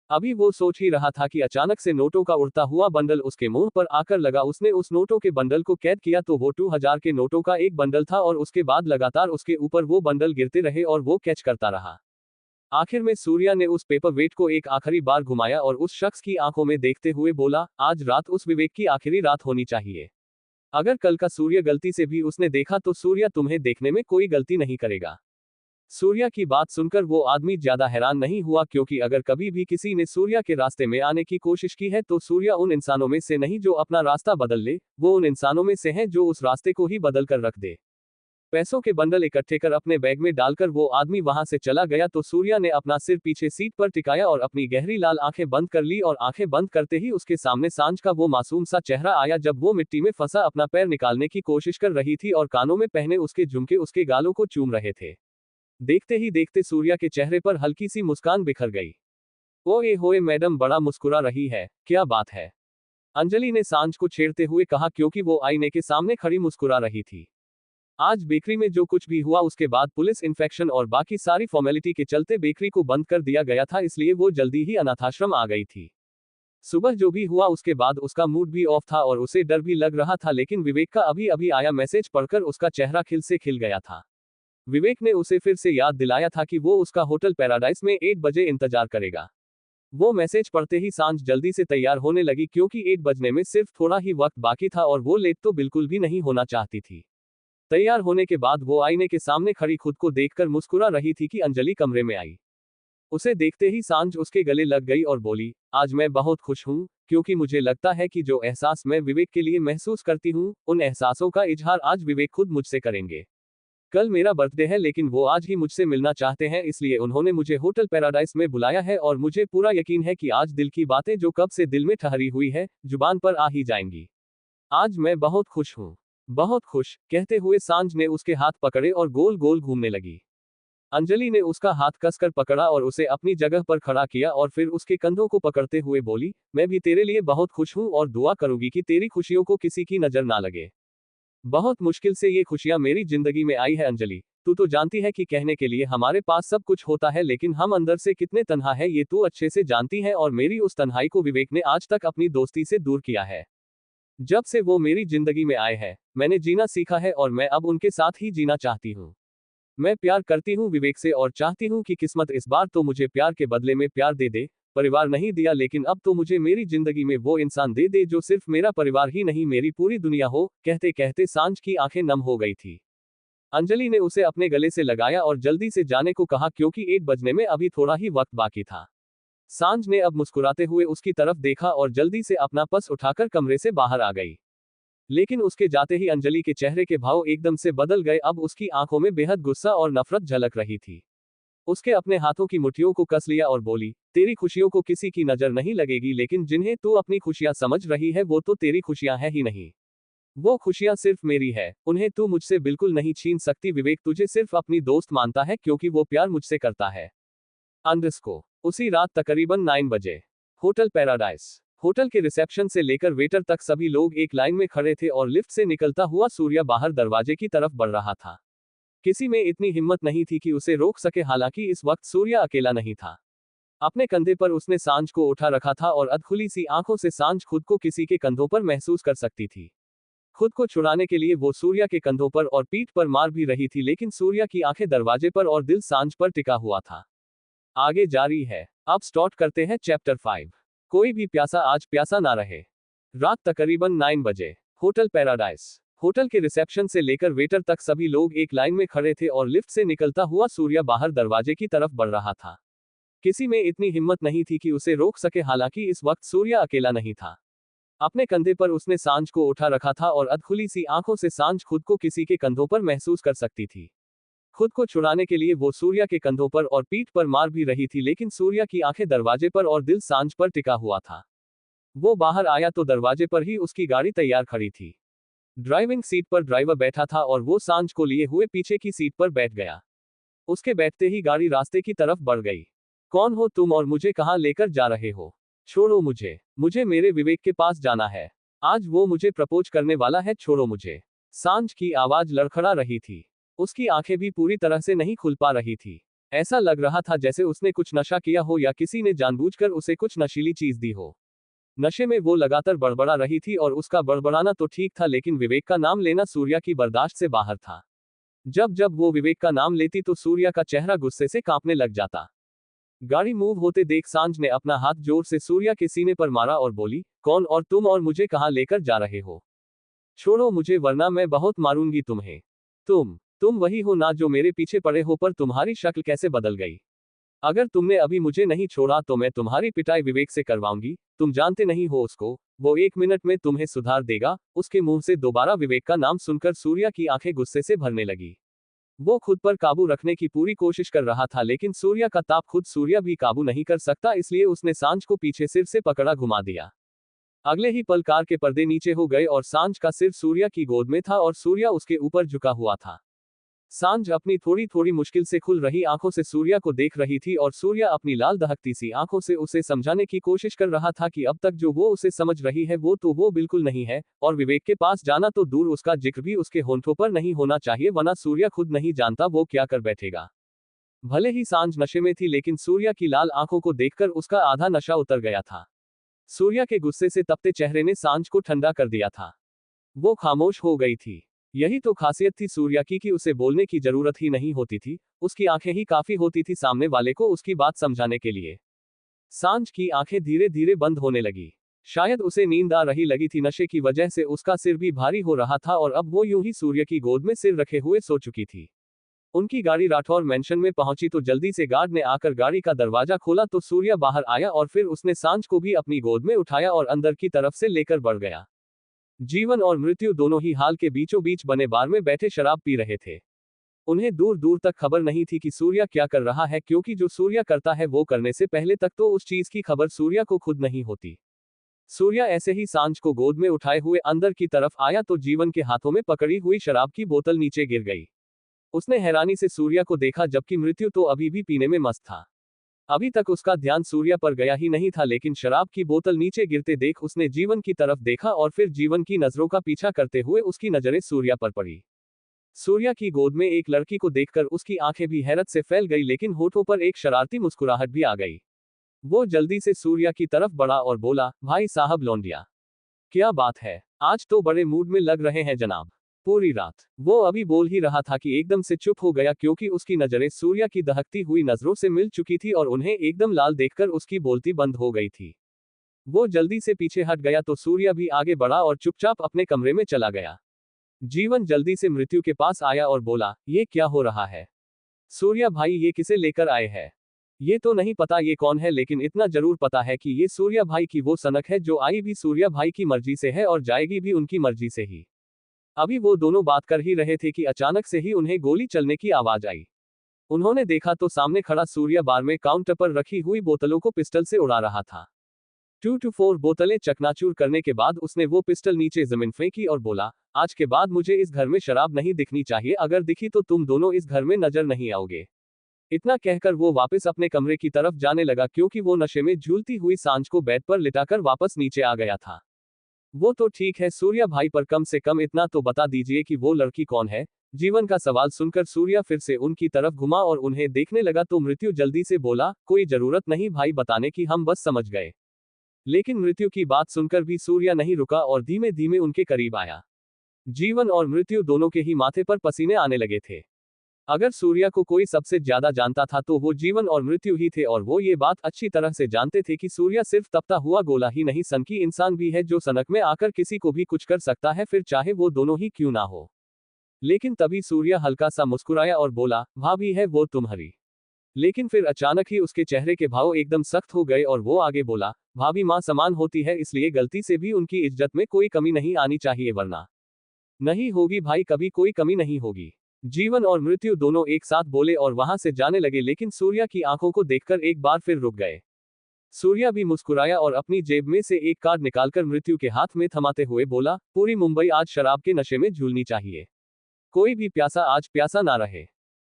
अभी वो सोच ही रहा था कि अचानक से नोटों का उड़ता हुआ बंडल उसके मुंह पर आकर लगा। उसने उस नोटों के बंडल को कैद किया तो वो 2000 के नोटों का एक बंडल था, और उसके बाद लगातार उसके ऊपर वो बंडल गिरते रहे और वो कैच करता रहा। आखिर में सूर्या ने उस पेपर वेट को एक आखिरी बार घुमाया और उस शख्स की आंखों में देखते हुए बोला, आज रात उस विवेक की आखिरी रात होनी चाहिए। अगर कल का सूर्य गलती से भी उसने देखा तो सूर्या तुम्हें देखने में कोई गलती नहीं करेगा। सूर्या की बात सुनकर वो आदमी ज्यादा हैरान नहीं हुआ, क्योंकि अगर कभी भी किसी ने सूर्या के रास्ते में आने की कोशिश की है तो सूर्या उन इंसानों में से नहीं जो अपना रास्ता बदल ले, वो उन इंसानों में से है जो उस रास्ते को ही बदल कर रख दे। पैसों के बंडल इकट्ठे कर अपने बैग में डालकर वो आदमी वहां से चला गया तो सूर्या ने अपना सिर पीछे सीट पर टिकाया और अपनी गहरी लाल आंखें बंद कर ली, और आंखें बंद करते ही उसके सामने सांझ का वो मासूम सा चेहरा आया, जब वो मिट्टी में फंसा अपना पैर निकालने की कोशिश कर रही थी और कानों में पहने उसके झुमके उसके गालों को चूम रहे थे। देखते ही देखते सूर्या के चेहरे पर हल्की सी मुस्कान बिखर गई। ओए होए मैडम, बड़ा मुस्कुरा रही है, क्या बात है? अंजलि ने सांझ को छेड़ते हुए कहा, क्योंकि वो आईने के सामने खड़ी मुस्कुरा रही थी। आज बेकरी में जो कुछ भी हुआ उसके बाद पुलिस इंफेक्शन और बाकी सारी फॉर्मेलिटी के चलते बेकरी को बंद कर दिया गया था, इसलिए वो जल्दी ही अनाथाश्रम आ गई थी। सुबह जो भी हुआ उसके बाद उसका मूड भी ऑफ था और उसे डर भी लग रहा था, लेकिन विवेक का अभी अभी आया मैसेज पढ़कर उसका चेहरा खिल से खिल गया था। विवेक ने उसे फिर से याद दिलाया था कि वो उसका होटल पैराडाइस में 1 बजे इंतजार करेगा। वो मैसेज पढ़ते ही सांझ जल्दी से तैयार होने लगी, क्योंकि 1 बजने में सिर्फ थोड़ा ही वक्त बाकी था और वो लेट तो बिल्कुल भी नहीं होना चाहती थी। तैयार होने के बाद वो आईने के सामने खड़ी खुद को देखकर मुस्कुरा रही थी कि अंजलि कमरे में आई। उसे देखते ही सांझ उसके गले लग गई और बोली, आज मैं बहुत खुश हूँ, क्योंकि मुझे लगता है कि जो एहसास मैं विवेक के लिए महसूस करती हूँ, उन एहसासों का इजहार आज विवेक खुद मुझसे करेंगे। कल मेरा बर्थडे है, लेकिन वो आज ही मुझसे मिलना चाहते हैं, इसलिए उन्होंने मुझे होटल पैराडाइस में बुलाया है और मुझे पूरा यकीन है कि आज दिल की बातें जो कब से दिल में ठहरी हुई है, जुबान पर आ ही जाएंगी। आज मैं बहुत खुश हूँ, बहुत खुश। कहते हुए सांझ ने उसके हाथ पकड़े और गोल गोल घूमने लगी। अंजलि ने उसका हाथ कसकर पकड़ा और उसे अपनी जगह पर खड़ा किया और फिर उसके कंधों को पकड़ते हुए बोली, मैं भी तेरे लिए बहुत खुश हूँ और दुआ करूंगी कि तेरी खुशियों को किसी की नजर ना लगे। बहुत मुश्किल से ये खुशियां मेरी जिंदगी में आई है अंजलि। तू तो जानती है कि कहने के लिए हमारे पास सब कुछ होता है, लेकिन हम अंदर से कितने तन्हा है ये तू अच्छे से जानती है, और मेरी उस तन्हाई को विवेक ने आज तक अपनी दोस्ती से दूर किया है। जब से वो मेरी जिंदगी में आए हैं, मैंने जीना सीखा है और मैं अब उनके साथ ही जीना चाहती हूँ। मैं प्यार करती हूँ विवेक से और चाहती हूँ कि किस्मत इस बार तो मुझे प्यार के बदले में प्यार दे दे। परिवार नहीं दिया, लेकिन अब तो मुझे मेरी जिंदगी में वो इंसान दे दे जो सिर्फ मेरा परिवार ही नहीं मेरी पूरी दुनिया हो। कहते कहते सांझ की आंखें नम हो गई थी। अंजलि ने उसे अपने गले से लगाया और जल्दी से जाने को कहा, क्योंकि 1 बजने में अभी थोड़ा ही वक्त बाकी था। सांझ ने अब मुस्कुराते हुए उसकी तरफ देखा और जल्दी से अपना पर्स उठाकर कमरे से बाहर आ गई। लेकिन उसके जाते ही अंजलि के चेहरे के भाव एकदम से बदल गए। अब उसकी आंखों में बेहद गुस्सा और नफरत झलक रही थी। उसके अपने हाथों की मुट्ठियों को कस लिया और बोली, तेरी खुशियों को किसी की नजर नहीं लगेगी, लेकिन जिन्हें तू अपनी खुशियां समझ रही है वो तो तेरी खुशियां है ही नहीं। वो खुशियां सिर्फ मेरी है, उन्हें तू मुझसे बिल्कुल नहीं छीन सकती। विवेक तुझे सिर्फ अपनी दोस्त मानता है क्योंकि वो प्यार मुझसे करता है। अंडरस्को। उसी रात तकरीबन 9 बजे होटल पैराडाइस। होटल के रिसेप्शन से लेकर वेटर तक सभी लोग एक लाइन में खड़े थे और लिफ्ट से निकलता हुआ सूर्या बाहर दरवाजे की तरफ बढ़ रहा था। किसी में इतनी हिम्मत नहीं थी कि उसे रोक सके, हालांकि इस वक्त सूर्या अकेला नहीं था। अपने कंधे पर उसने सांझ को उठा रखा था और अधखुली सी आंखों से सांझ खुद को किसी के कंधों पर महसूस कर सकती थी। खुद को छुड़ाने के लिए वो सूर्या के कंधों पर और पीठ पर मार भी रही थी, लेकिन सूर्या की आंखें दरवाजे पर और दिल सांझ पर टिका हुआ था। आगे जारी है। अब स्टार्ट करते हैं चैप्टर 5। कोई भी प्यासा आज प्यासा ना रहे। रात तकरीबन 9 बजे होटल पैराडाइस। होटल के रिसेप्शन से लेकर वेटर तक सभी लोग एक लाइन में खड़े थे और लिफ्ट से निकलता हुआ सूर्या बाहर दरवाजे की तरफ बढ़ रहा था। किसी में इतनी हिम्मत नहीं थी कि उसे रोक सके, हालांकि इस वक्त सूर्या अकेला नहीं था। अपने कंधे पर उसने सांझ को उठा रखा था और अधखुली सी आंखों से सांझ खुद को किसी के कंधों पर महसूस कर सकती थी। खुद को छुड़ाने के लिए वो सूर्या के कंधों पर और पीठ पर मार भी रही थी, लेकिन सूर्या की आंखें दरवाजे पर और दिल सांझ पर टिका हुआ था। वो बाहर आया तो दरवाजे पर ही उसकी गाड़ी तैयार खड़ी थी। ड्राइविंग सीट पर ड्राइवर बैठा था और वो सांझ को लिए हुए पीछे की सीट पर बैठ गया। उसके बैठते ही गाड़ी रास्ते की तरफ बढ़ गई। कौन हो तुम और मुझे कहाँ लेकर जा रहे हो? छोड़ो मुझे, मुझे मेरे विवेक के पास जाना है। आज वो मुझे प्रपोज करने वाला है, छोड़ो मुझे। सांझ की आवाज लड़खड़ा रही थी। उसकी आंखें भी पूरी तरह से नहीं खुल पा रही थी। ऐसा लग रहा था जैसे उसने कुछ नशा किया हो या किसी ने जानबूझकर उसे कुछ नशीली चीज दी हो। नशे में वो लगातार बड़बड़ा रही थी और उसका बड़बड़ाना तो ठीक था, लेकिन विवेक का नाम लेना सूर्या की बर्दाश्त से बाहर था। जब जब वो विवेक का नाम लेती तो सूर्या का चेहरा गुस्से से कांपने लग जाता। गाड़ी मूव होते देख सांझ ने अपना हाथ जोर से सूर्या के सीने पर मारा और बोली, कौन और तुम, और मुझे कहाँ लेकर जा रहे हो? छोड़ो मुझे वरना मैं बहुत मारूंगी तुम्हें। तुम वही हो ना जो मेरे पीछे पड़े हो, पर तुम्हारी शक्ल कैसे बदल गई? अगर तुमने अभी मुझे नहीं छोड़ा तो मैं तुम्हारी पिटाई विवेक से करवाऊंगी। तुम जानते नहीं हो उसको, वो 1 मिनट में तुम्हें सुधार देगा। उसके मुंह से दोबारा विवेक का नाम सुनकर सूर्या की आंखें गुस्से से भरने लगी। वो खुद पर काबू रखने की पूरी कोशिश कर रहा था, लेकिन सूर्या का ताप खुद सूर्या भी काबू नहीं कर सकता, इसलिए उसने सांझ को पीछे सिर से पकड़ा घुमा दिया। अगले ही पल कार के पर्दे नीचे हो गए और सांझ का सिर सूर्या की गोद में था और सूर्या उसके ऊपर झुका हुआ था। सांझ अपनी थोड़ी थोड़ी मुश्किल से खुल रही आंखों से सूर्या को देख रही थी और सूर्या अपनी लाल दहकती सी आंखों से उसे समझाने की कोशिश कर रहा था कि अब तक जो वो उसे समझ रही है वो तो वो बिल्कुल नहीं है, और विवेक के पास जाना तो दूर, उसका जिक्र भी उसके होंठों पर नहीं होना चाहिए, वरना सूर्या खुद नहीं जानता वो क्या कर बैठेगा। भले ही सांझ नशे में थी, लेकिन सूर्या की लाल आंखों को देखकर उसका आधा नशा उतर गया था। सूर्या के गुस्से से तपते चेहरे ने सांझ को ठंडा कर दिया था। वो खामोश हो गई थी। यही तो खासियत थी सूर्या की कि उसे बोलने की जरूरत ही नहीं होती थी, उसकी आंखें ही काफी होती थी सामने वाले को उसकी बात समझाने के लिए। सांझ की आंखें धीरे धीरे बंद होने लगी। शायद उसे नींद आ रही लगी थी, नशे की वजह से उसका सिर भी भारी हो रहा था और अब वो यूं ही सूर्य की गोद में सिर रखे हुए सो चुकी थी। उनकी गाड़ी राठौर मैंशन में पहुंची तो जल्दी से गार्ड ने आकर गाड़ी का दरवाजा खोला तो सूर्या बाहर आया और फिर उसने सांझ को भी अपनी गोद में उठाया और अंदर की तरफ से लेकर बढ़ गया। जीवन और मृत्यु दोनों ही हाल के बीचों बीच बने बार में बैठे शराब पी रहे थे। उन्हें दूर दूर तक खबर नहीं थी कि सूर्या क्या कर रहा है, क्योंकि जो सूर्या करता है वो करने से पहले तक तो उस चीज की खबर सूर्या को खुद नहीं होती। सूर्या ऐसे ही सांझ को गोद में उठाए हुए अंदर की तरफ आया तो जीवन के हाथों में पकड़ी हुई शराब की बोतल नीचे गिर गई। उसने हैरानी से सूर्या को देखा, जबकि मृत्यु तो अभी भी पीने में मस्त था। अभी तक उसका ध्यान सूर्या पर गया ही नहीं था, लेकिन शराब की बोतल नीचे गिरते देख उसने जीवन की तरफ देखा और फिर जीवन की नजरों का पीछा करते हुए उसकी नजरें सूर्या पर पड़ी। सूर्या की गोद में एक लड़की को देखकर उसकी आंखें भी हैरत से फैल गई, लेकिन होठों पर एक शरारती मुस्कुराहट भी आ गई। वो जल्दी से सूर्या की तरफ बढ़ा और बोला, भाई साहब लौंडिया, क्या बात है, आज तो बड़े मूड में लग रहे हैं जनाब। पूरी रात वो अभी बोल ही रहा था कि एकदम से चुप हो गया, क्योंकि उसकी नजरें सूर्या की दहकती हुई नजरों से मिल चुकी थी और उन्हें एकदम लाल देखकर उसकी बोलती बंद हो गई थी। वो जल्दी से पीछे हट गया तो सूर्या भी आगे बढ़ा और चुपचाप अपने कमरे में चला गया। जीवन जल्दी से मृत्यु के पास आया और बोला, ये क्या हो रहा है? सूर्या भाई, ये किसे लेकर आए हैं? ये तो नहीं पता ये कौन है, लेकिन इतना जरूर पता है कि ये सूर्या भाई की वो सनक है जो आई भी सूर्या भाई की मर्जी से है और जाएगी भी उनकी मर्जी से ही। अभी वो दोनों बात कर ही रहे थे कि अचानक से ही उन्हें गोली चलने की आवाज आई। उन्होंने देखा तो सामने खड़ा सूर्या बार में काउंटर पर रखी हुई बोतलों को पिस्टल से उड़ा रहा था। 2 to 4 बोतलें चकनाचूर करने के बाद उसने वो पिस्टल नीचे जमीन फेंकी और बोला, आज के बाद मुझे इस घर में शराब नहीं दिखनी चाहिए, अगर दिखी तो तुम दोनों इस घर में नजर नहीं आओगे। इतना कहकर वो वापस अपने कमरे की तरफ जाने लगा, क्योंकि वो नशे में झूलती हुई सांझ को बेड पर लिटाकर वापस नीचे आ गया था। वो तो ठीक है सूर्या भाई, पर कम से कम इतना तो बता दीजिए कि वो लड़की कौन है? जीवन का सवाल सुनकर सूर्या फिर से उनकी तरफ घुमा और उन्हें देखने लगा तो मृत्यु जल्दी से बोला, कोई जरूरत नहीं भाई बताने की, हम बस समझ गए। लेकिन मृत्यु की बात सुनकर भी सूर्या नहीं रुका और धीमे धीमे उनके करीब आया। जीवन और मृत्यु दोनों के ही माथे पर पसीने आने लगे थे। अगर सूर्या को कोई सबसे ज्यादा जानता था तो वो जीवन और मृत्यु ही थे, और वो ये बात अच्छी तरह से जानते थे कि सूर्या सिर्फ तपता हुआ गोला ही नहीं, सनकी इंसान भी है जो सनक में आकर किसी को भी कुछ कर सकता है, फिर चाहे वो दोनों ही क्यों ना हो। लेकिन तभी सूर्या हल्का सा मुस्कुराया और बोला, भाभी है वो तुम्हारी। लेकिन फिर अचानक ही उसके चेहरे के भाव एकदम सख्त हो गए और वो आगे बोला, भाभी माँ समान होती है, इसलिए गलती से भी उनकी इज्जत में कोई कमी नहीं आनी चाहिए, वरना नहीं होगी भाई, कभी कोई कमी नहीं होगी। जीवन और मृत्यु दोनों एक साथ बोले और वहां से जाने लगे, लेकिन सूर्या की आंखों को देखकर एक बार फिर रुक गए। सूर्या भी मुस्कुराया और अपनी जेब में से एक कार्ड निकालकर मृत्यु के हाथ में थमाते हुए बोला, पूरी मुंबई आज शराब के नशे में झूलनी चाहिए, कोई भी प्यासा आज प्यासा ना रहे।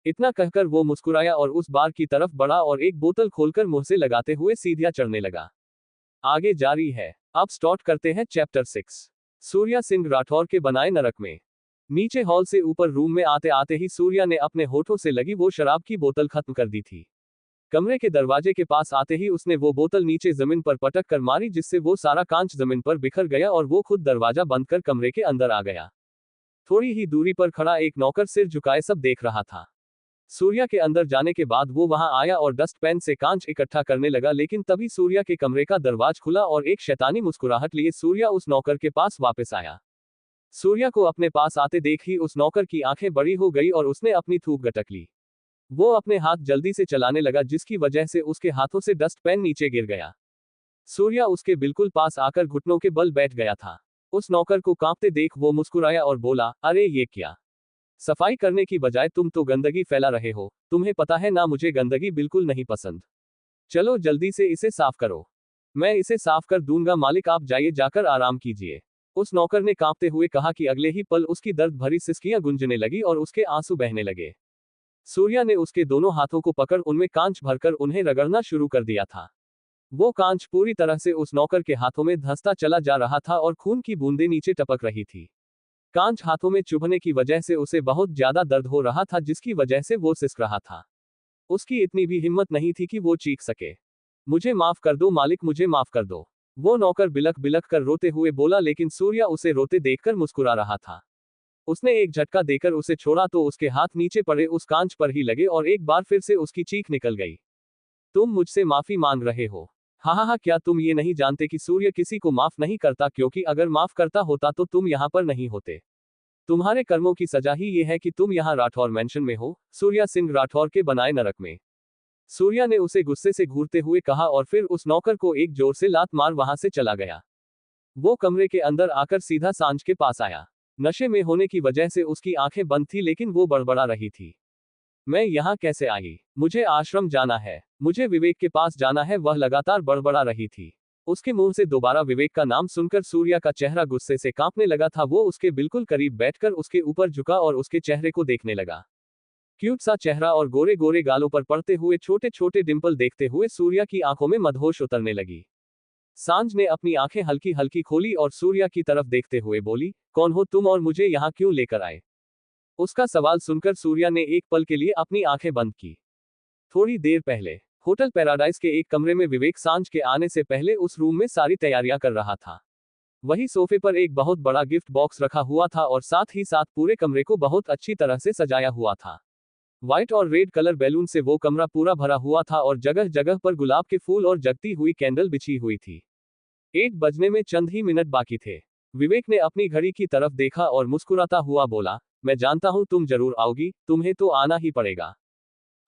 इतना कहकर वो मुस्कुराया और उस बार की तरफ बढ़ा और एक बोतल खोलकर मुंह से लगाते हुए सीधिया चढ़ने लगा। आगे जारी है। अब स्टार्ट करते हैं चैप्टर 6। सूर्या सिंह राठौर के बनाए नरक में। नीचे हॉल से ऊपर रूम में आते आते ही सूर्या ने अपने होठों से लगी वो शराब की बोतल खत्म कर दी थी। कमरे के दरवाजे के पास आते ही उसने वो बोतल नीचे जमीन पर पटक कर मारी, जिससे वो सारा कांच जमीन पर बिखर गया और वो खुद दरवाजा बंद कर कमरे के अंदर आ गया। थोड़ी ही दूरी पर खड़ा एक नौकर सिर झुकाए सब देख रहा था। सूर्या के अंदर जाने के बाद वो वहां आया और डस्ट पेन से कांच इकट्ठा करने लगा, लेकिन तभी सूर्या के कमरे का दरवाजा खुला और एक शैतानी मुस्कुराहट लिए सूर्या उस नौकर के पास वापस आया। सूर्या को अपने पास आते देख ही उस नौकर की आंखें बड़ी हो गई और उसने अपनी थूक गटक ली। वो अपने हाथ जल्दी से चलाने लगा, जिसकी वजह से उसके हाथों से डस्ट पेन नीचे गिर गया। सूर्या उसके बिल्कुल पास आकर घुटनों के बल बैठ गया था। उस नौकर को कांपते देख वो मुस्कुराया और बोला, अरे ये क्या, सफाई करने की बजाय तुम तो गंदगी फैला रहे हो। तुम्हें पता है ना, मुझे गंदगी बिल्कुल नहीं पसंद। चलो जल्दी से इसे साफ करो। मैं इसे साफ कर दूंगा मालिक, आप जाइए, जाकर आराम कीजिए। उस नौकर ने कांपते हुए कहा कि अगले ही पल उसकी दर्द भरी सिसकियां गूंजने लगी और उसके आंसू बहने लगे। सूर्या ने उसके दोनों हाथों को पकड़ उनमें कांच भरकर उन्हें रगड़ना शुरू कर दिया था। वो कांच पूरी तरह से उस नौकर के हाथों में धंसता चला जा रहा था और खून की बूंदें नीचे टपक रही थी। कांच हाथों में चुभने की वजह से उसे बहुत ज्यादा दर्द हो रहा था, जिसकी वजह से वो सिसक रहा था। उसकी इतनी भी हिम्मत नहीं थी कि वो चीख सके। मुझे माफ कर दो मालिक, मुझे माफ कर दो, वो नौकर बिलख बिलख कर रोते हुए बोला, लेकिन सूर्या उसे रोते देखकर मुस्कुरा रहा था। उसने एक झटका देकर उसे छोड़ा तो उसके हाथ नीचे पड़े उस कांच पर ही लगे और एक बार फिर से उसकी चीख निकल गई। तुम मुझसे माफी मांग रहे हो? हा, क्या तुम ये नहीं जानते कि सूर्य किसी को माफ नहीं करता, क्योंकि अगर माफ करता होता तो तुम यहाँ पर नहीं होते। तुम्हारे कर्मों की सजा ही ये है कि तुम यहाँ राठौर मैंशन में हो, सूर्या सिंह राठौर के बनाए नरक में। सूर्या ने उसे गुस्से से घूरते हुए कहा और फिर उस नौकर को एक जोर से लात मार वहां से चला गया। वो कमरे के अंदर आकर सीधा सांझ के पास आया। नशे में होने की वजह से उसकी आंखें बंद थी, लेकिन वो बड़बड़ा रही थी। मैं यहाँ कैसे आई? मुझे आश्रम जाना है, मुझे विवेक के पास जाना है, वह लगातार बड़बड़ा रही थी। उसके मुंह से दोबारा विवेक का नाम सुनकर सूर्या का चेहरा गुस्से से कांपने लगा था। वो उसके बिल्कुल करीब बैठकर उसके ऊपर झुका और उसके चेहरे को देखने लगा। क्यूट सा चेहरा और गोरे गोरे गालों पर पड़ते हुए छोटे छोटे डिंपल देखते हुए सूर्या की आंखों में मदहोश उतरने लगी। सांझ ने अपनी आंखें हल्की हल्की खोली और सूर्या की तरफ देखते हुए बोली, कौन हो तुम और मुझे यहाँ क्यों लेकर आए? उसका सवाल सुनकर सूर्या ने एक पल के लिए अपनी आंखें बंद की। थोड़ी देर पहले होटल पैराडाइज के एक कमरे में विवेक सांझ के आने से पहले उस रूम में सारी तैयारियां कर रहा था। वही सोफे पर एक बहुत बड़ा गिफ्ट बॉक्स रखा हुआ था और साथ ही साथ पूरे कमरे को बहुत अच्छी तरह से सजाया हुआ था। व्हाइट और रेड कलर बैलून से वो कमरा पूरा भरा हुआ था और जगह जगह पर गुलाब के फूल और जगती हुई कैंडल बिछी हुई थी। 8 बजने में चंद ही मिनट बाकी थे। विवेक ने अपनी घड़ी की तरफ देखा और मुस्कुराता हुआ बोला, मैं जानता हूं तुम जरूर आओगी, तुम्हें तो आना ही पड़ेगा।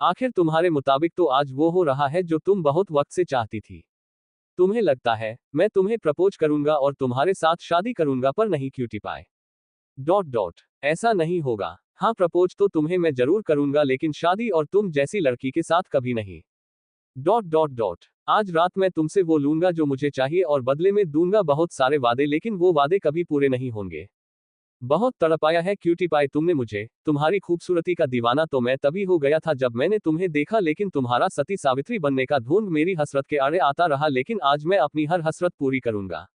आखिर तुम्हारे मुताबिक तो आज वो हो रहा है जो तुम बहुत वक्त से चाहती थी। तुम्हें लगता है मैं तुम्हें प्रपोज करूंगा और तुम्हारे साथ शादी करूंगा, पर नहीं क्यूटी पाए। ऐसा नहीं होगा। हाँ, प्रपोज तो तुम्हें मैं जरूर करूंगा, लेकिन शादी और तुम जैसी लड़की के साथ कभी नहीं। आज रात मैं तुमसे वो लूंगा जो मुझे चाहिए और बदले में दूंगा बहुत सारे वादे, लेकिन वो वादे कभी पूरे नहीं होंगे। बहुत तड़पाया है क्यूटी पाई तुमने मुझे। तुम्हारी खूबसूरती का दीवाना तो मैं तभी हो गया था जब मैंने तुम्हें देखा, लेकिन तुम्हारा सती सावित्री बनने का ढूंढ मेरी हसरत के आड़े आता रहा, लेकिन आज मैं अपनी हर हसरत पूरी करूंगा।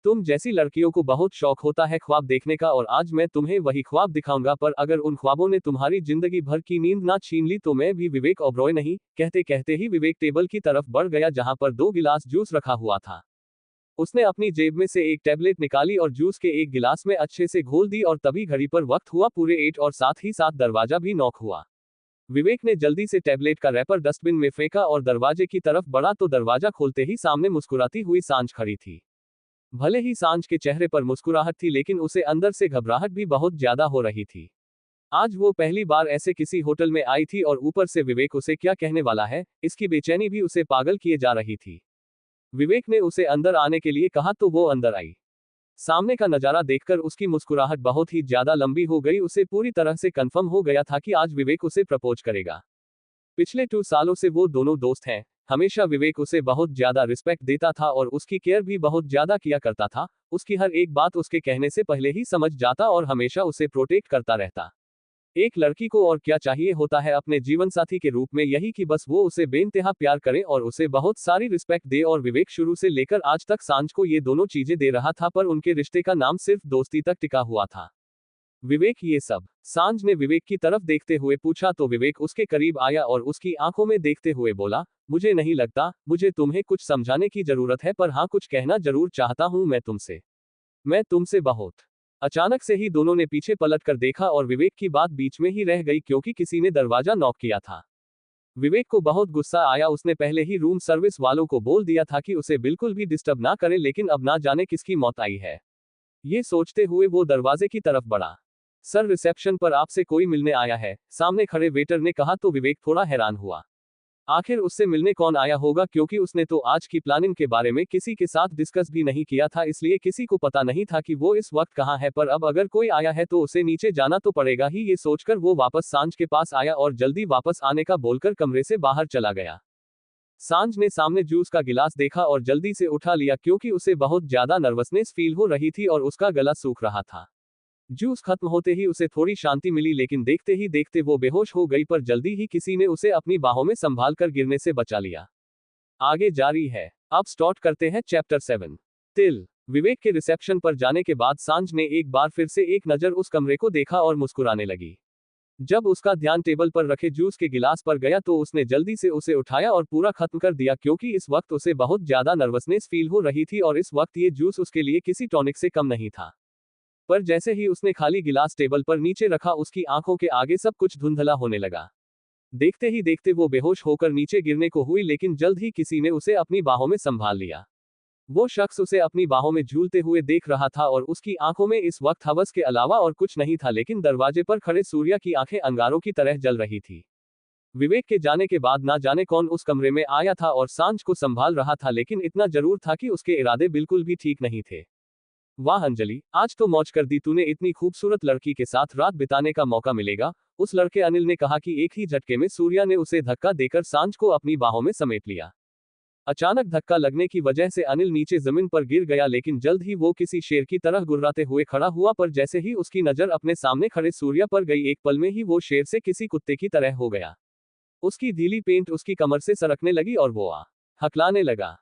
तुम जैसी लड़कियों को बहुत शौक होता है ख्वाब देखने का, और आज मैं तुम्हें वही ख्वाब दिखाऊंगा, पर अगर उन ख्वाबों ने तुम्हारी जिंदगी भर की नींद ना छीन ली तो मैं भी विवेक ओबरॉय नहीं। कहते कहते ही विवेक टेबल की तरफ बढ़ गया जहां पर 2 गिलास जूस रखा हुआ था। उसने अपनी जेब में से एक टैबलेट निकाली और जूस के एक गिलास में अच्छे से घोल दी और तभी घड़ी पर वक्त हुआ पूरे 8 और साथ ही साथ दरवाजा भी नॉक हुआ। विवेक ने जल्दी से टैबलेट का रैपर डस्टबिन में फेंका और दरवाजे की तरफ बढ़ा तो दरवाजा खोलते ही सामने मुस्कुराती हुई सांझ खड़ी थी। भले ही सांझ के चेहरे पर मुस्कुराहट थी, लेकिन उसे अंदर से घबराहट भी बहुत ज्यादा हो रही थी। आज वो पहली बार ऐसे किसी होटल में आई थी और ऊपर से विवेक उसे क्या कहने वाला है, इसकी बेचैनी भी उसे पागल किए जा रही थी। विवेक ने उसे अंदर आने के लिए कहा तो वो अंदर आई। सामने का नजारा देखकर उसकी मुस्कुराहट बहुत ही ज्यादा लंबी हो गई। उसे पूरी तरह से कंफर्म हो गया था कि आज विवेक उसे प्रपोज करेगा। पिछले 2 सालों से वो दोनों दोस्त हैं। हमेशा विवेक उसे बहुत ज्यादा रिस्पेक्ट देता था और उसकी केयर भी बहुत ज्यादा किया करता था। उसकी हर एक बात उसके कहने से पहले ही समझ जाता और हमेशा उसे प्रोटेक्ट करता रहता। एक लड़की को और क्या चाहिए होता है अपने जीवनसाथी के रूप में, यही कि बस वो उसे बेइंतहा प्यार करे और उसे बहुत सारी रिस्पेक्ट दे। और विवेक शुरू से लेकर आज तक सांझ को ये दोनों चीजें दे रहा था, पर उनके रिश्ते का नाम सिर्फ दोस्ती तक टिका हुआ था। विवेक ये सब? सांझ ने विवेक की तरफ देखते हुए पूछा तो विवेक उसके करीब आया और उसकी आंखों में देखते हुए बोला, मुझे नहीं लगता मुझे तुम्हें कुछ समझाने की जरूरत है, पर हाँ कुछ कहना जरूर चाहता हूं मैं तुमसे बहुत। अचानक से ही दोनों ने पीछे पलट कर देखा और विवेक की बात बीच में ही रह गई क्योंकि किसी ने दरवाजा नॉक किया था। विवेक को बहुत गुस्सा आया। उसने पहले ही रूम सर्विस वालों को बोल दिया था कि उसे बिल्कुल भी डिस्टर्ब ना करे, लेकिन अब ना जाने किसकी मौत आई है। ये सोचते हुए वो दरवाजे की तरफ बढ़ा। सर, रिसेप्शन पर आपसे कोई मिलने आया है, सामने खड़े वेटर ने कहा तो विवेक थोड़ा हैरान हुआ। आखिर उससे मिलने कौन आया होगा, क्योंकि उसने तो आज की प्लानिंग के बारे में किसी के साथ डिस्कस भी नहीं किया था, इसलिए किसी को पता नहीं था कि वो इस वक्त कहाँ है। पर अब अगर कोई आया है तो उसे नीचे जाना तो पड़ेगा ही। ये सोचकर वो वापस सांझ के पास आया और जल्दी वापस आने का बोलकर कमरे से बाहर चला गया। सांझ ने सामने जूस का गिलास देखा और जल्दी से उठा लिया क्योंकि उसे बहुत ज्यादा नर्वसनेस फील हो रही थी और उसका गला सूख रहा था। जूस खत्म होते ही उसे थोड़ी शांति मिली, लेकिन देखते ही देखते वो बेहोश हो गई। पर जल्दी ही किसी ने उसे अपनी बाहों में संभाल कर गिरने से बचा लिया। आगे जारी है। अब स्टार्ट करते हैं चैप्टर 7। तिल। विवेक के रिसेप्शन पर जाने के बाद सांझ ने एक बार फिर से एक नजर उस कमरे को देखा और मुस्कुराने लगी। जब उसका ध्यान टेबल पर रखे जूस के गिलास पर गया तो उसने जल्दी से उसे उठाया और पूरा खत्म कर दिया, क्योंकि इस वक्त उसे बहुत ज्यादा नर्वसनेस फील हो रही थी और इस वक्त ये जूस उसके लिए किसी टॉनिक से कम नहीं था। पर जैसे ही उसने खाली गिलास टेबल पर नीचे रखा, उसकी आंखों के आगे सब कुछ धुंधला होने लगा। देखते ही देखते वो बेहोश होकर नीचे गिरने को हुई, लेकिन जल्द ही किसी ने उसे अपनी बाहों में संभाल लिया। वो शख्स उसे अपनी बाहों में झूलते हुए देख रहा था और उसकी आंखों में इस वक्त हवस के अलावा और कुछ नहीं था, लेकिन दरवाजे पर खड़े सूर्या की आंखें अंगारों की तरह जल रही थी। विवेक के जाने के बाद ना जाने कौन उस कमरे में आया था और सांझ को संभाल रहा था, लेकिन इतना जरूर था कि उसके इरादे बिल्कुल भी ठीक नहीं थे। वाह अंजलि, आज तो मौज कर दी तूने, इतनी खूबसूरत लड़की के साथ रात बिताने का मौका मिलेगा। उस लड़के अनिल ने कहा कि एक ही झटके में सूर्या ने उसे धक्का देकर सांझ को अपनी बाहों में समेट लिया। अचानक धक्का लगने की वजह से अनिल नीचे जमीन पर गिर गया, लेकिन जल्द ही वो किसी शेर की तरह गुर्राते हुए खड़ा हुआ। पर जैसे ही उसकी नजर अपने सामने खड़े सूर्या पर गई, एक पल में ही वो शेर से किसी कुत्ते की तरह हो गया। उसकी ढीली पेंट उसकी कमर से सरकने लगी और वो हकलाने लगा।